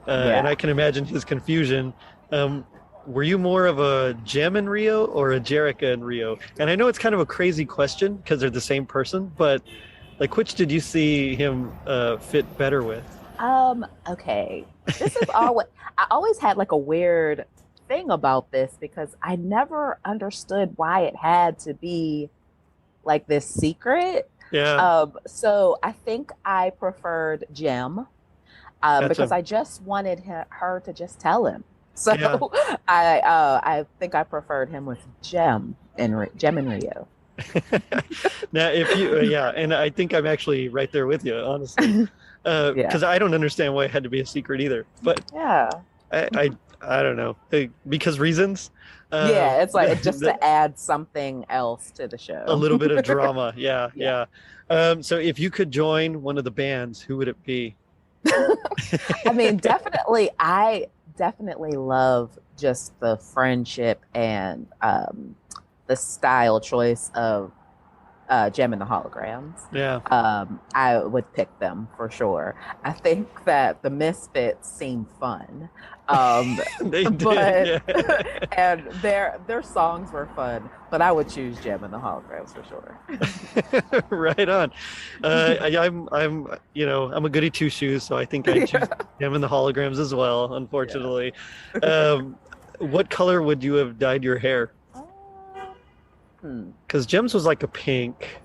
S1: and I can imagine his confusion. Were you more of a Gem in Rio or a Jerica in Rio? And I know it's kind of a crazy question because they're the same person, but like, which did you see him fit better with?
S4: Okay. This is always, I always had like a weird thing about this because I never understood why it had to be like this secret.
S1: Yeah.
S4: So I think I preferred Gem because I just wanted her to just tell him. So I think I preferred him with Gem in Rio.
S1: Now, if you, and I think I'm actually right there with you, honestly, because I don't understand why it had to be a secret either. But I don't know, because reasons.
S4: It's like just to add something else to the show,
S1: a little bit of drama. Yeah. So if you could join one of the bands, who would it be?
S4: I mean, definitely, I definitely love just the friendship and the style choice of Gem and the Holograms.
S1: Yeah.
S4: I would pick them for sure. I think that the Misfits seem fun,
S1: They did.
S4: but
S1: Yeah.
S4: and their songs were fun. But I would choose Gem and the Holograms for sure.
S1: Right on. I'm I'm a goody two shoes, so I think I choose him and the holograms as well. Unfortunately, what color would you have dyed your hair? Because Gem's was like a pink.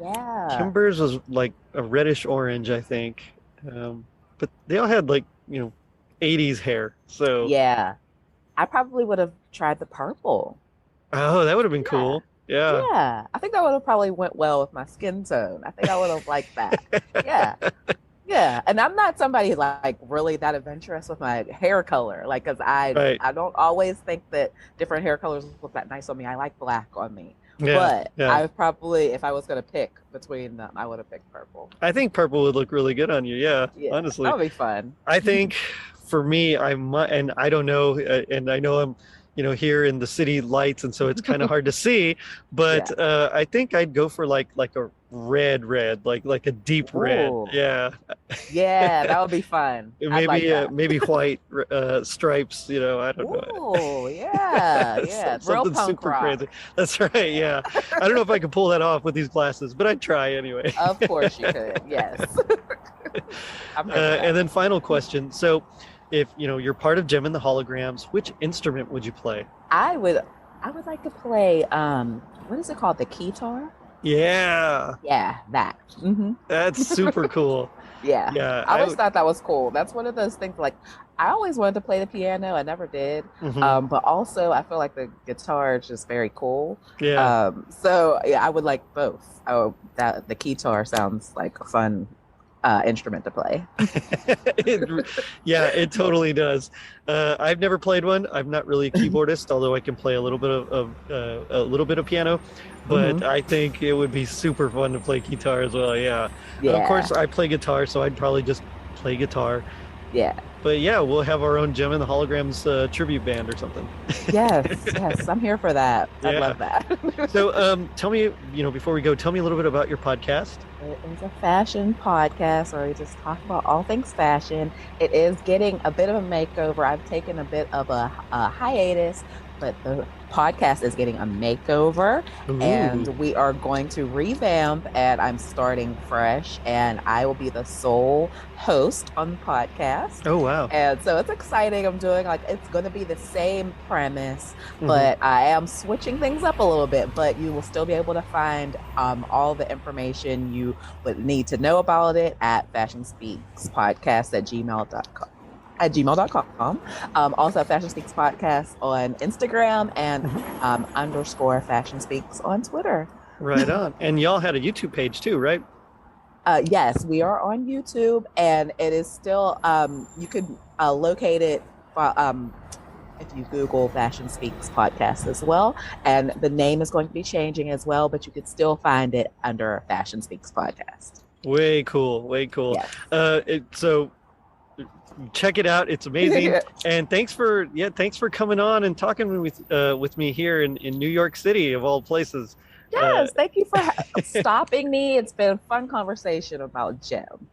S4: Yeah.
S1: Kimber's was like a reddish orange, I think. But they all had like 80s hair. So
S4: Yeah. I probably would have tried the purple.
S1: oh, that would have been cool. Yeah.
S4: Yeah. I think that would have probably went well with my skin tone. I think I would have liked that. Yeah. Yeah. And I'm not somebody like really that adventurous with my hair color. Like, cause
S1: Right.
S4: I don't always think that different hair colors look that nice on me. I like black on me.
S1: Yeah.
S4: But
S1: Yeah.
S4: I probably, if I was going to pick between them, I would have picked purple.
S1: I think purple would look really good on you. Yeah. Honestly.
S4: That would be fun.
S1: I think for me, and I don't know, and I know I'm, here in the city lights, and so it's kind of hard to see, but I think I'd go for like a red, like a deep red.
S4: Ooh.
S1: Yeah.
S4: Yeah, that would be fun. I'd
S1: Maybe
S4: like that.
S1: maybe white stripes. I don't know.
S4: Oh, yeah, yeah. Real
S1: Something
S4: punk
S1: super
S4: rock.
S1: crazy. That's right. Yeah. I don't know if I can pull that off with these glasses, but I'd try anyway.
S4: Of course you could. Yes. I'm here for that.
S1: And then final question. So, if you're part of Gem and the Holograms, which instrument would you play?
S4: I would like to play what is it called? The keytar?
S1: Yeah,
S4: Yeah, that.
S1: that's super cool.
S4: Yeah.
S1: Yeah,
S4: I always thought that was cool. That's one of those things like I always wanted to play the piano. I never did.
S1: Mhm.
S4: But also I feel like the guitar is just very cool.
S1: Yeah.
S4: So yeah, I would like both. Oh, that the keytar sounds like a fun instrument to play.
S1: It totally does. I've never played one. I'm not really a keyboardist, although I can play a little bit of piano. But I think it would be super fun to play guitar as well. Yeah. Of course, I play guitar, so I'd probably just play guitar.
S4: Yeah.
S1: But yeah, we'll have our own Gem and the Holograms tribute band or something.
S4: Yes, I'm here for that. I love that.
S1: So, tell me, before we go, tell me a little bit about your podcast.
S4: It is a fashion podcast where we just talk about all things fashion. It is getting a bit of a makeover. I've taken a bit of a hiatus, but the podcast is getting a makeover.
S1: Ooh.
S4: And we are going to revamp, and I'm starting fresh, and I will be the sole host on the podcast.
S1: Oh, wow.
S4: And so it's exciting. I'm doing it's going to be the same premise, but I am switching things up a little bit. But you will still be able to find all the information you would need to know about it at Fashion Speaks Podcast at gmail.com. Also Fashion Speaks Podcast on Instagram and _ Fashion Speaks on Twitter.
S1: Right on. And y'all had a YouTube page too, right?
S4: Yes, we are on YouTube, and it is still you could locate it if you Google Fashion Speaks Podcast as well. And the name is going to be changing as well, but you could still find it under Fashion Speaks Podcast.
S1: Way cool.
S4: Yes.
S1: So check it out. It's amazing. And thanks for coming on and talking with me here in New York City of all places.
S4: Yes, thank you for stopping me. It's been a fun conversation about Gem.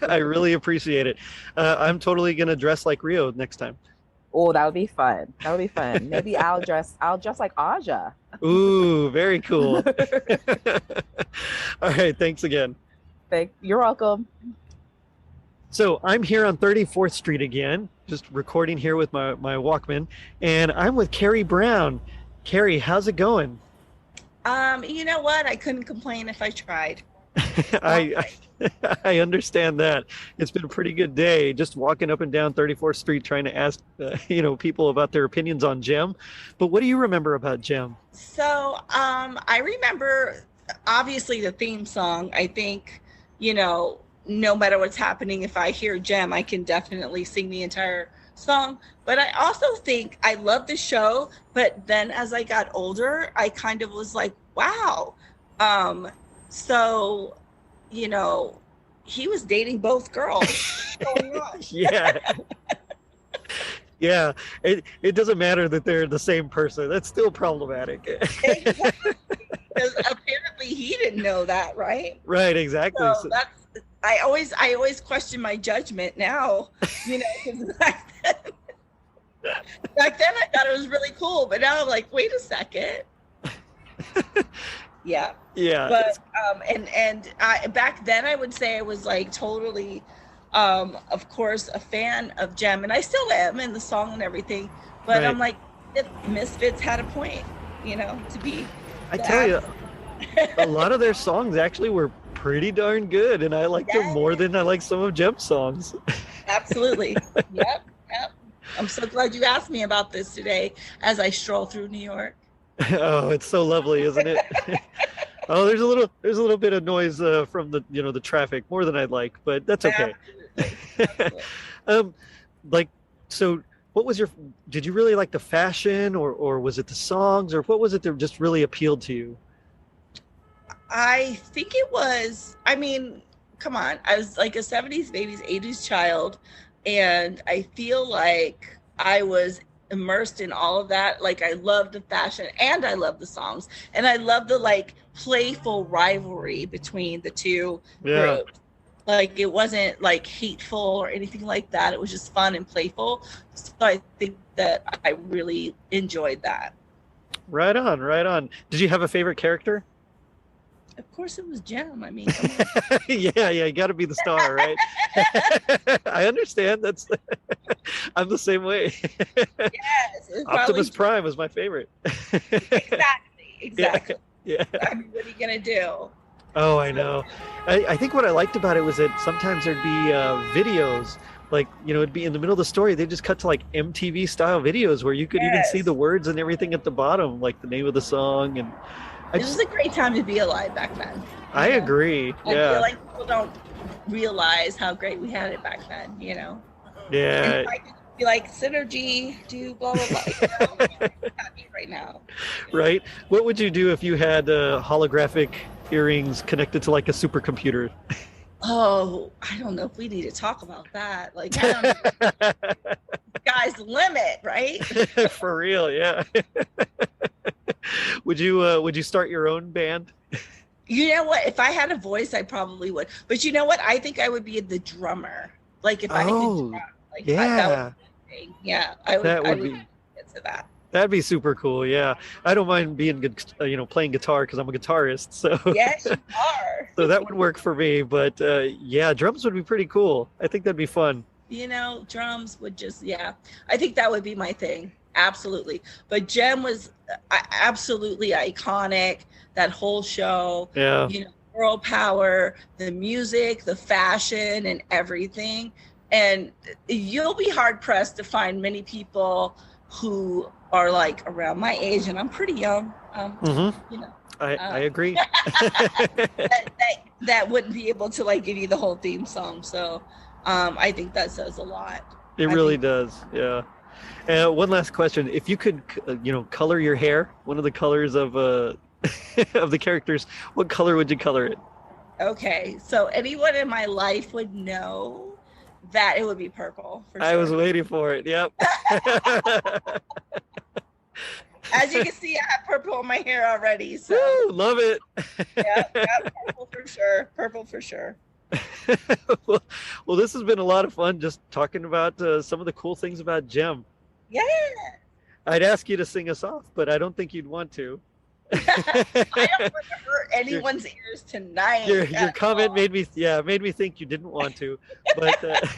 S1: I really appreciate it. I'm totally gonna dress like Rio next time.
S4: Oh, that would be fun. Maybe I'll dress like Aja.
S1: Ooh, very cool. All right, thanks again.
S4: You're welcome.
S1: So I'm here on 34th Street again, just recording here with my Walkman, and I'm with Carrie Brown. Carrie, how's it going?
S5: You know what? I couldn't complain if I tried.
S1: I understand that. It's been a pretty good day just walking up and down 34th Street trying to ask people about their opinions on Gem. But what do you remember about Gem?
S5: So I remember obviously the theme song. I think, no matter what's happening, if I hear Gem, I can definitely sing the entire song. But I also think I love the show, but then as I got older, I kind of was like, wow. So, he was dating both girls. What's going on?
S1: Yeah. Yeah, it doesn't matter that they're the same person. That's still problematic.
S5: Exactly. Because apparently he didn't know that, right?
S1: Right, exactly.
S5: So that's I always question my judgment now, you know, because back then I thought it was really cool, but now I'm like, wait a second. Yeah.
S1: Yeah.
S5: But and I back then I would say I was like totally of course a fan of Jem, and I still am, and the song and everything. But
S1: Right.
S5: I'm like, if Misfits had a point, you know, to be
S1: I
S5: the
S1: tell you,
S5: act-
S1: a lot of their songs actually were pretty darn good, and I liked them more than I like some of Jem's songs.
S5: Absolutely. Yep. I'm so glad you asked me about this today as I stroll through New York.
S1: Oh, it's so lovely, isn't it? Oh, there's a little bit of noise from the the traffic, more than I'd like, but that's okay.
S5: Absolutely.
S1: um, like, so what was did you really like the fashion, or was it the songs, or what was it that just really appealed to you?
S5: I think it was, I mean, come on. I was like a 70s baby's 80s child, and I feel like I was immersed in all of that. Like I loved the fashion and I loved the songs, and I loved the like playful rivalry between the two
S1: Yeah.
S5: groups. Like it wasn't like hateful or anything like that. It was just fun and playful. So I think that I really enjoyed that.
S1: Right on, right on. Did you have a favorite character?
S5: Of course it was Jem. I mean, come on.
S1: Yeah, you got to be the star, right? I understand. That's I'm the same way.
S5: Yes, it's
S1: Optimus
S5: probably
S1: Prime was my favorite.
S5: exactly.
S1: Yeah.
S5: I mean, what are you gonna do?
S1: Oh, I know. I think what I liked about it was that sometimes there'd be videos, like, it'd be in the middle of the story. They just cut to like MTV style videos where you could even see
S5: Yes.
S1: the words and everything at the bottom, like the name of the song. And I
S5: It was a great time to be alive back then.
S1: I
S5: you know?
S1: agree.
S5: I
S1: Yeah.
S5: feel like people don't realize how great we had it back then, you know.
S1: Yeah.
S5: And I could be like synergy, do blah blah blah. You know? I'm happy right now.
S1: Right. What would you do if you had holographic earrings connected to like a supercomputer?
S5: Oh, I don't know if we need to talk about that. Like, I don't know. Sky's the limit, right?
S1: For real, yeah. Would you start your own band?
S5: You know what? If I had a voice, I probably would. But you know what? I think I would be the drummer. Like if I could
S1: Oh,
S5: drum, like
S1: yeah.
S5: that would be my thing. Yeah, I would.
S1: That
S5: I
S1: would
S5: would
S1: be
S5: get to that.
S1: that'd be super cool. Yeah. I don't mind being good, playing guitar because I'm a guitarist. So
S5: Yes, you are.
S1: so that would work for me. But yeah, drums would be pretty cool. I think that'd be fun.
S5: You know, drums would just, yeah. I think that would be my thing. Absolutely. But Jem was absolutely iconic. That whole show.
S1: Yeah.
S5: You know, girl power, the music, the fashion, and everything. And you'll be hard pressed to find many people who are like around my age, and I'm pretty young. You know,
S1: I agree.
S5: that wouldn't be able to like give you the whole theme song. So I think that says a lot.
S1: It really does. Yeah. One last question: if you could, color your hair, one of the colors of of the characters, what color would you color it?
S5: Okay, so anyone in my life would know that it would be purple. For sure.
S1: I was waiting for it. Yep.
S5: As you can see, I have purple in my hair already. So
S1: Woo, love it.
S5: yeah, purple for sure. Purple for sure.
S1: well, this has been a lot of fun just talking about some of the cool things about Jem.
S5: Yeah.
S1: I'd ask you to sing us off, but I don't think you'd want to.
S5: I don't want to hurt anyone's ears tonight.
S1: Your comment made me think you didn't want to. But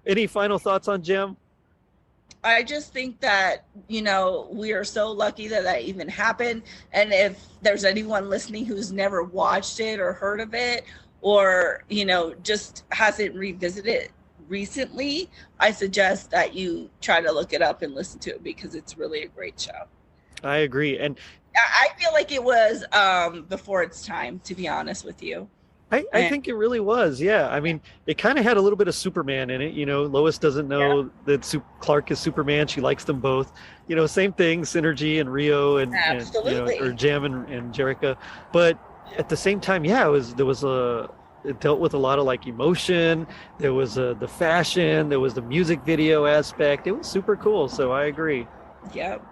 S1: any final thoughts on Jem?
S5: I just think that, we are so lucky that that even happened. And if there's anyone listening who's never watched it or heard of it, or, just hasn't revisited it recently, I suggest that you try to look it up and listen to it because it's really a great show.
S1: I agree. And
S5: I feel like it was before its time, to be honest with you.
S1: I think it really was. Yeah. I mean, it kind of had a little bit of Superman in it. Lois doesn't know that Clark is Superman. She likes them both. Same thing, Synergy and Rio and
S5: Absolutely.
S1: or Jem and Jerica. But at the same time, yeah, there was a it dealt with a lot of like emotion. There was the fashion, there was the music video aspect. It was super cool. So I agree.
S5: Yep.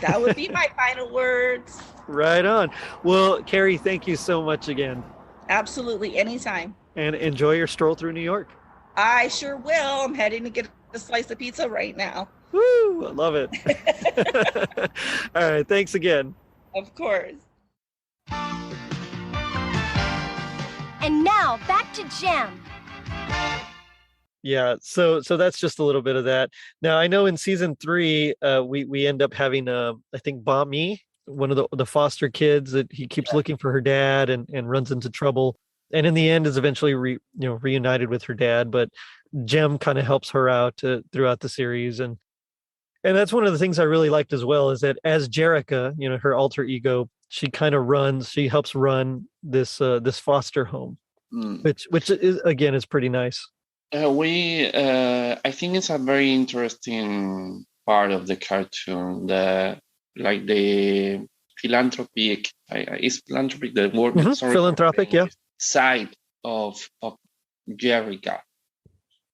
S5: That would be my final words.
S1: Right on. Well, Carrie, thank you so much again,
S5: Absolutely. Anytime.
S1: and enjoy your stroll through New York.
S5: I sure will. I'm heading to get a slice of pizza right now.
S1: Woo! I love it. All right. Thanks again.
S5: Of course.
S3: And now back to Gem.
S1: Yeah, so that's just a little bit of that. Now I know in season 3, we end up having I think Bami, one of the foster kids that he keeps looking for her dad and runs into trouble, and in the end is eventually reunited with her dad. But Jem kind of helps her out throughout the series, and that's one of the things I really liked as well, is that as Jerica, her alter ego, she helps run this foster home, which is, again, is pretty nice.
S2: I think it's a very interesting part of the cartoon, the philanthropic, is philanthropic the word?
S1: Mm-hmm.
S2: Sorry,
S1: philanthropic, yeah.
S2: Side of Jerica,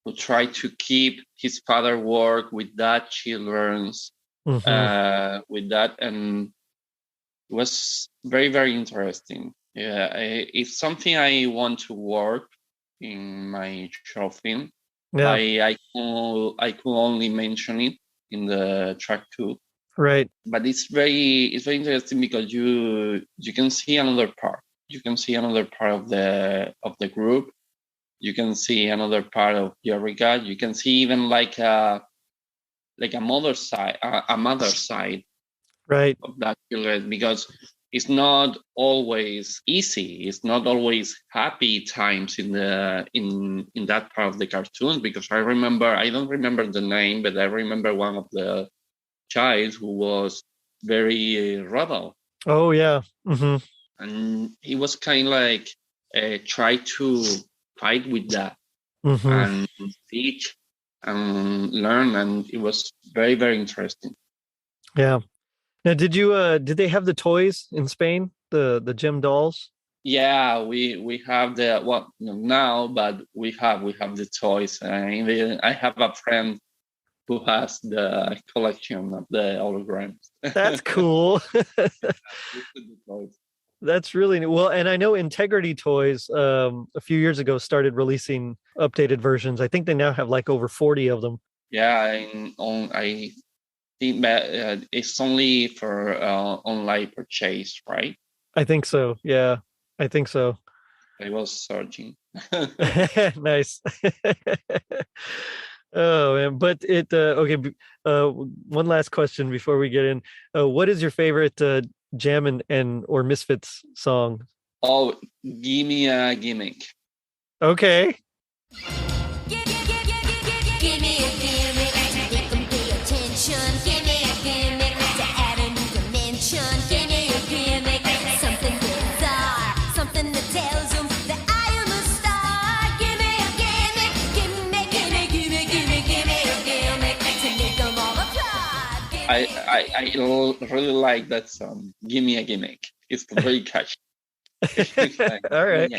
S2: who tried to keep his father work with that children's, with that, and it was very, very interesting. Yeah, it's something I want to work in my short film.
S1: Yeah.
S2: I could only mention it in the track 2.
S1: Right.
S2: But it's very interesting because you can see another part. You can see another part of the group. You can see another part of Eureka. You can see even like a mother side,
S1: right,
S2: of that children, because it's not always easy. It's not always happy times in that part of the cartoons. Because I don't remember the name, but I remember one of the child who was very rebel.
S1: Oh yeah.
S2: And he was kind of like try to fight with that and teach and learn, and it was very, very interesting.
S1: Yeah. Now, did they have the toys in Spain, the Gem dolls?
S2: Yeah, we have now, but we have the toys. I have a friend who has the collection of the holograms.
S1: That's cool. That's really neat. Well, and I know Integrity Toys a few years ago started releasing updated versions. I think they now have like over 40 of them.
S2: Yeah, I think that it's only for online purchase, right?
S1: I think so. Yeah, I think so.
S2: I was searching.
S1: Nice. Oh man, but okay. One last question before we get in. What is your favorite Jam and or Misfits song?
S2: Oh, Give Me a Gimmick.
S1: Okay.
S6: Give me a gimmick to make them pay attention. Give me a gimmick to add a new dimension. Give me a gimmick, something bizarre, something that tells them that I am a star. Give me a gimmick, give me a gimmick to make them all applaud.
S2: I really like that song. Give Me a Gimmick. It's very catchy.
S1: All right.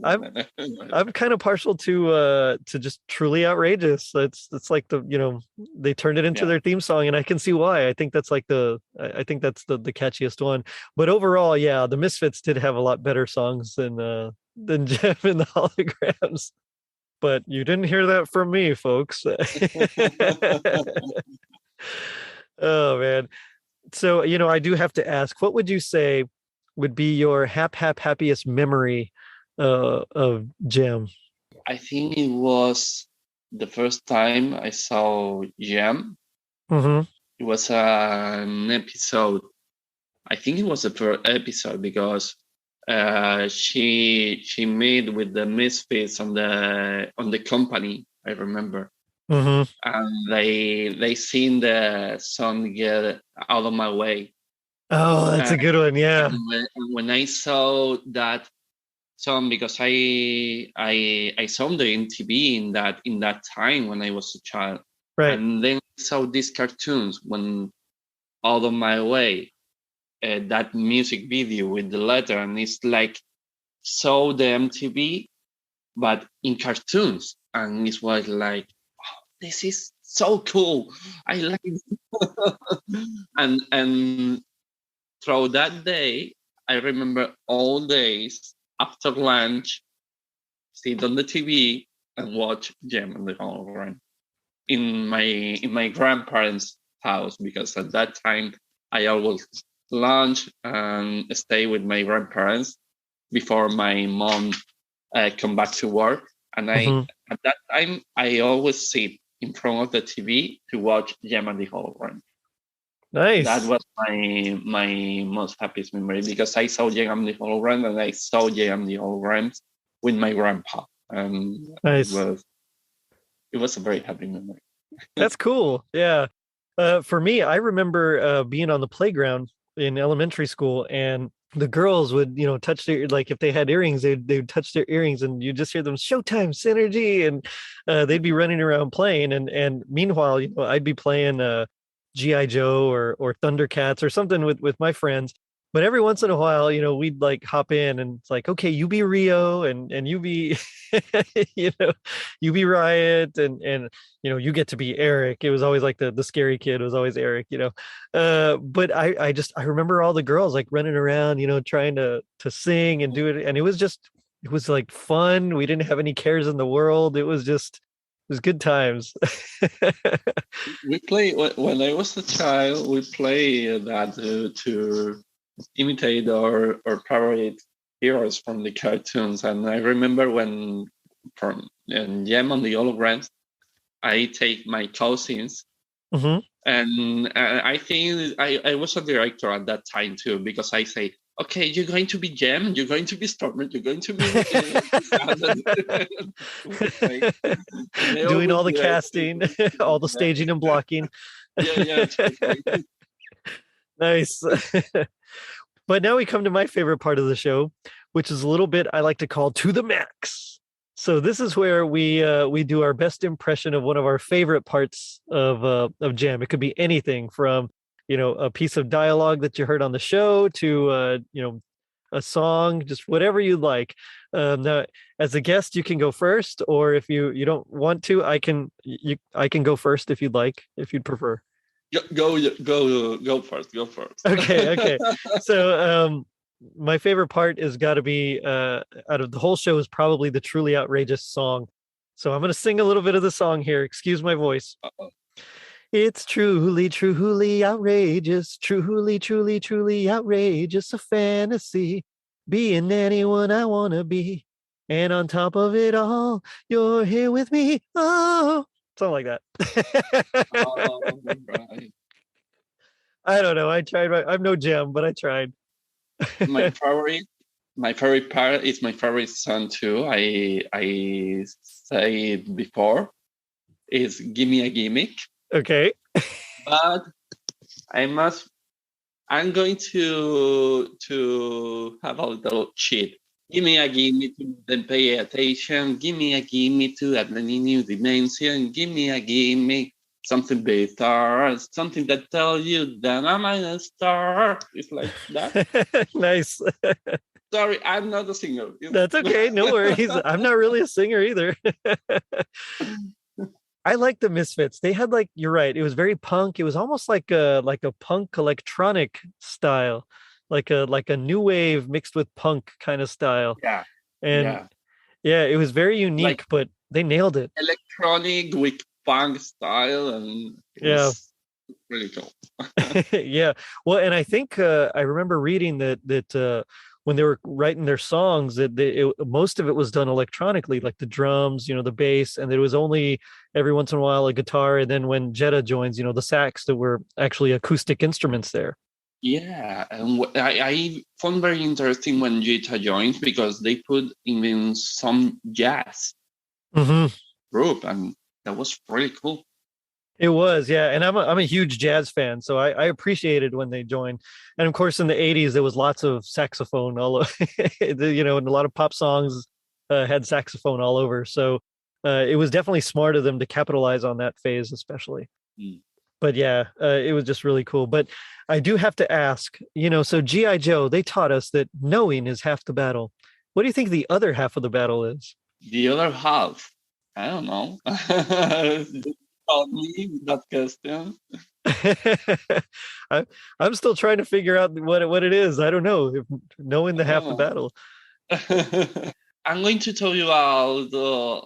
S1: I'm kind of partial to just Truly Outrageous. It's like they turned it into their theme song, and I can see why. I think that's like the catchiest one. But overall, yeah, the Misfits did have a lot better songs than Jeff and the Holograms. But you didn't hear that from me, folks. Oh man. So, I do have to ask, what would you say would be your happiest memory of Gem?
S2: I think it was the first time I saw Gem. It was an episode. I think it was the first episode because she made with the Misfits on the company. I remember, and they sing the song "Get Out of My Way."
S1: Oh, that's a good one. Yeah.
S2: And when I saw that song, because I saw the MTV in that time when I was a child,
S1: right?
S2: And then I saw these cartoons when Out of My Way, that music video with the letter, and it's like, saw the MTV but in cartoons, and it was like, oh, this is so cool. I like it. And through that day, I remember all days after lunch, sit on the TV and watch Gem and the Hologram in my grandparents' house, because at that time I always lunch and stay with my grandparents before my mom come back to work. And
S1: Mhm.
S2: at that time I always sit in front of the TV to watch Gem and the Hologram. That
S1: Nice.
S2: was my most happiest memory, because I saw Gem and the Hologram, and I saw Gem and the Holograms with my grandpa, and
S1: Nice.
S2: it was a very happy memory.
S1: That's cool. Yeah. For me, I remember being on the playground in elementary school, and the girls would, touch their, like, if they had earrings, they'd touch their earrings, and you just hear them Showtime Synergy, and they'd be running around playing, and meanwhile, I'd be playing GI Joe or Thundercats or something with my friends. But every once in a while, we'd like hop in, and it's like, okay, you be Rio, and you be, you know, you be Riot, and you get to be Eric. It was always like the scary kid was always Eric. But I remember all the girls like running around, trying to sing and do it, and it was like fun. We didn't have any cares in the world. It was good times.
S2: We play when I was a child. We play that to imitate or parody heroes from the cartoons. And I remember when from Gem on the Holograms, I take my cousins,
S1: Hmm.
S2: and I think I was a director at that time too, because I say, okay, you're going to be Gem, you're going to be Stormer, you're going to be
S1: Doing all the casting, all the staging and blocking.
S2: Yeah. Totally.
S1: Nice. But now we come to my favorite part of the show, which is a little bit I like to call To the Max. So this is where we do our best impression of one of our favorite parts of Jam. It could be anything from a piece of dialogue that you heard on the show to a song, just whatever you like. Now, as a guest, you can go first, or if you don't want to, I can go first if you'd like, if you'd prefer.
S2: Go first. Go first.
S1: Okay. So my favorite part is got to be out of the whole show is probably the Truly Outrageous song. So I'm going to sing a little bit of the song here. Excuse my voice.
S2: Uh-oh.
S1: It's truly outrageous, truly outrageous, a fantasy, being anyone I want to be. And on top of it all, you're here with me. Oh, something like that.
S2: Oh, right.
S1: I don't know. I tried. I'm no Gem, but I tried.
S2: my favorite part is my favorite song too. I say it before. Is "Give Me a Gimmick."
S1: Okay.
S2: But I'm going to have a little cheat. Give me a gimme to then pay attention. Give me a gimme to add a new dimension. Give me a gimme something better, something that tells you that I'm a star. It's like that.
S1: Nice.
S2: Sorry, I'm not a singer.
S1: That's okay. No worries. I'm not really a singer either. I like the Misfits. They had you're right. It was very punk. It was almost like a punk electronic style, like a new wave mixed with punk kind of style.
S2: Yeah.
S1: And yeah, it was very unique, but they nailed it.
S2: Electronic with punk style, and it was really cool.
S1: Yeah. Well, and I think I remember reading that when they were writing their songs, that most of it was done electronically, like the drums, the bass, and there was only every once in a while a guitar, and then when Jetta joins, the sax, that were actually acoustic instruments there.
S2: Yeah, and I found very interesting when Jetta joins, because they put in some jazz group, and that was really cool.
S1: It was, yeah, and I'm a huge jazz fan, so I appreciated when they joined. And of course, in the '80s, there was lots of saxophone all over, and a lot of pop songs had saxophone all over. So it was definitely smart of them to capitalize on that phase, especially. But yeah, it was just really cool. But I do have to ask, so GI Joe, they taught us that knowing is half the battle. What do you think the other half of the battle is?
S2: The other half, I don't know. You called me with that question.
S1: I, I'm still trying to figure out what it is. I don't know. Knowing the half the
S2: Oh.
S1: battle.
S2: I'm going to tell you about the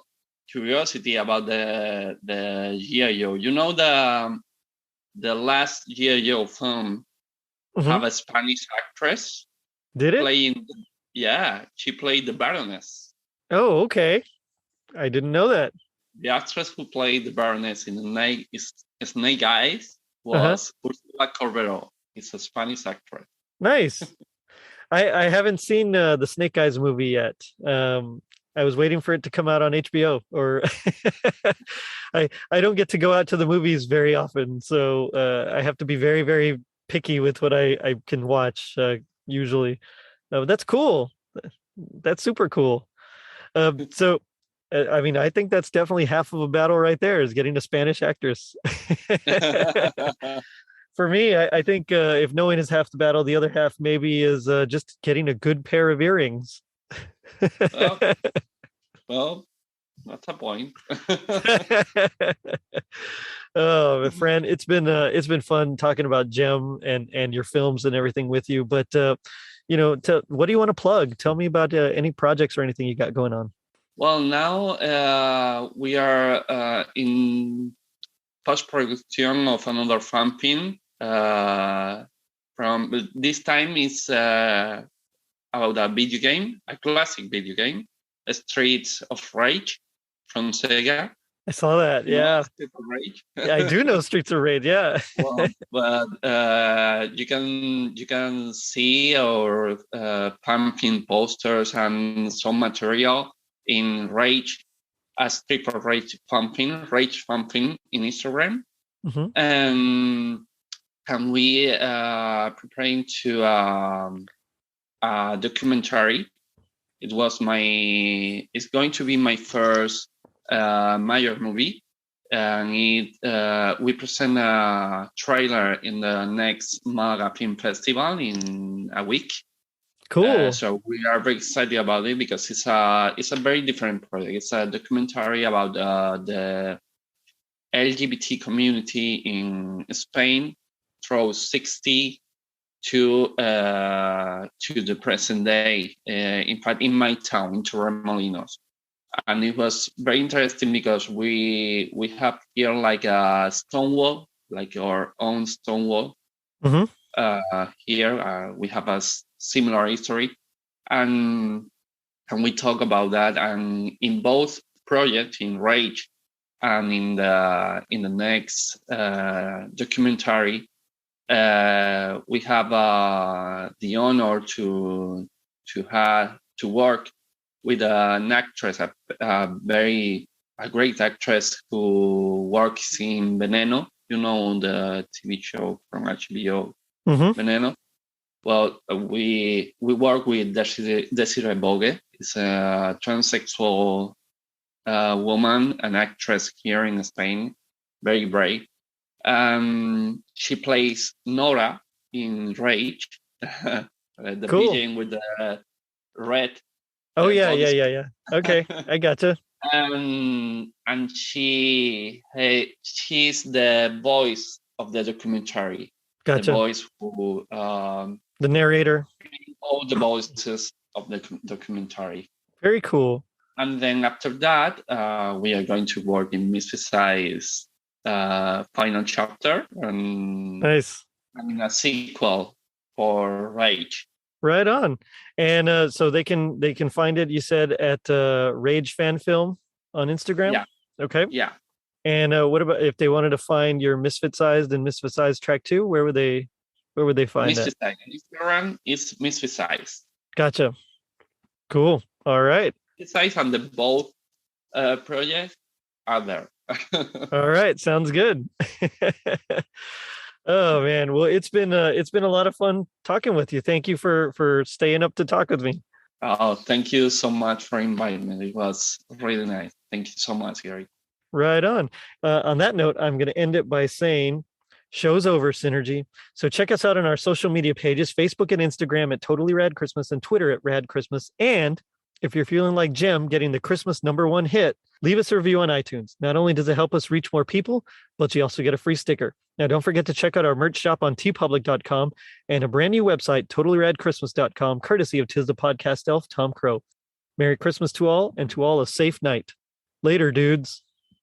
S2: curiosity about the G.I. Joe. You know the last G.I. Joe film
S1: Mhm.
S2: have a Spanish actress
S1: Did it?
S2: playing. Yeah, she played the Baroness.
S1: Oh, okay. I didn't know that.
S2: The actress who played the Baroness in the Snake Eyes
S1: Uh-huh.
S2: was Ursula Corbero. It's a Spanish actress.
S1: Nice. I haven't seen the Snake Eyes movie yet. I was waiting for it to come out on HBO, or I don't get to go out to the movies very often, so I have to be very, very picky with what I can watch usually. That's cool. That's super cool. So, I mean, I think that's definitely half of a battle right there is getting a Spanish actress. For me, I think if knowing is half the battle, the other half maybe is just getting a good pair of earrings.
S2: well, well, that's a point.
S1: Oh, but Fran, it's been fun talking about Gem and your films and everything with you. But what do you want to plug? Tell me about any projects or anything you got going on.
S2: Well, now we are in post production of another fan film. From this time is about a video game, a classic video game, Streets of Rage from Sega.
S1: I saw that. Yeah.
S2: Streets of Rage.
S1: Yeah, I do know Streets of Rage. Yeah.
S2: Well, but you can see our pumping posters and some material in Rage, as Street of Rage pumping in Instagram,
S1: Mhm.
S2: and we preparing to a documentary. It's going to be my first major movie, and we present a trailer in the next Malaga Film Festival in a week.
S1: Cool.
S2: So we are very excited about it because it's a very different project. It's a documentary about the LGBT community in Spain through 60 to the present day. In fact, in my town, in Torremolinos. And it was very interesting because we have here like a stone wall, like our own stone wall.
S1: Mhm.
S2: Here we have a similar history, and we talk about that. And in both projects, in Rage and in the next documentary, we have the honor to work with an actress, a great actress who works in Veneno, the TV show from HBO,
S1: Mhm.
S2: Veneno. Well, we work with Desiree Bogue. It's a transsexual woman, an actress here in Spain, very brave. She plays Nora in Rage, the
S1: Cool.
S2: BJ with the red.
S1: Oh yeah. Okay, I gotcha.
S2: And she's the voice of the documentary.
S1: Gotcha.
S2: The voice who
S1: The narrator.
S2: all the voices of the documentary.
S1: Very cool.
S2: And then after that, we are going to work in Misfit Size final chapter and
S1: Nice.
S2: a sequel for Rage.
S1: Right on. And so they can find it, you said, at Rage Fan Film on Instagram?
S2: Yeah.
S1: Okay.
S2: Yeah.
S1: And what about if they wanted to find your Misfit Sized and Misfit Sized track 2? Where would they find
S2: Misfit
S1: that?
S2: Size. Instagram is Misfit Size.
S1: Gotcha. Cool. All right.
S2: Misfit Size and the both projects are there.
S1: All right. Sounds good. Oh man. Well, it's been a lot of fun talking with you. Thank you for staying up to talk with me.
S2: Oh, thank you so much for inviting me. It was really nice. Thank you so much, Gary.
S1: Right on. On that note, I'm going to end it by saying show's over, Synergy. So check us out on our social media pages, Facebook and Instagram at Totally Rad Christmas and Twitter at Rad Christmas. And If you're feeling like Jem getting the Christmas #1 hit, leave us a review on iTunes. Not only does it help us reach more people, but you also get a free sticker. Now, don't forget to check out our merch shop on tpublic.com and a brand new website, totallyradchristmas.com, courtesy of Tis the Podcast Elf, Tom Crow. Merry Christmas to all, and to all a safe night. Later, dudes.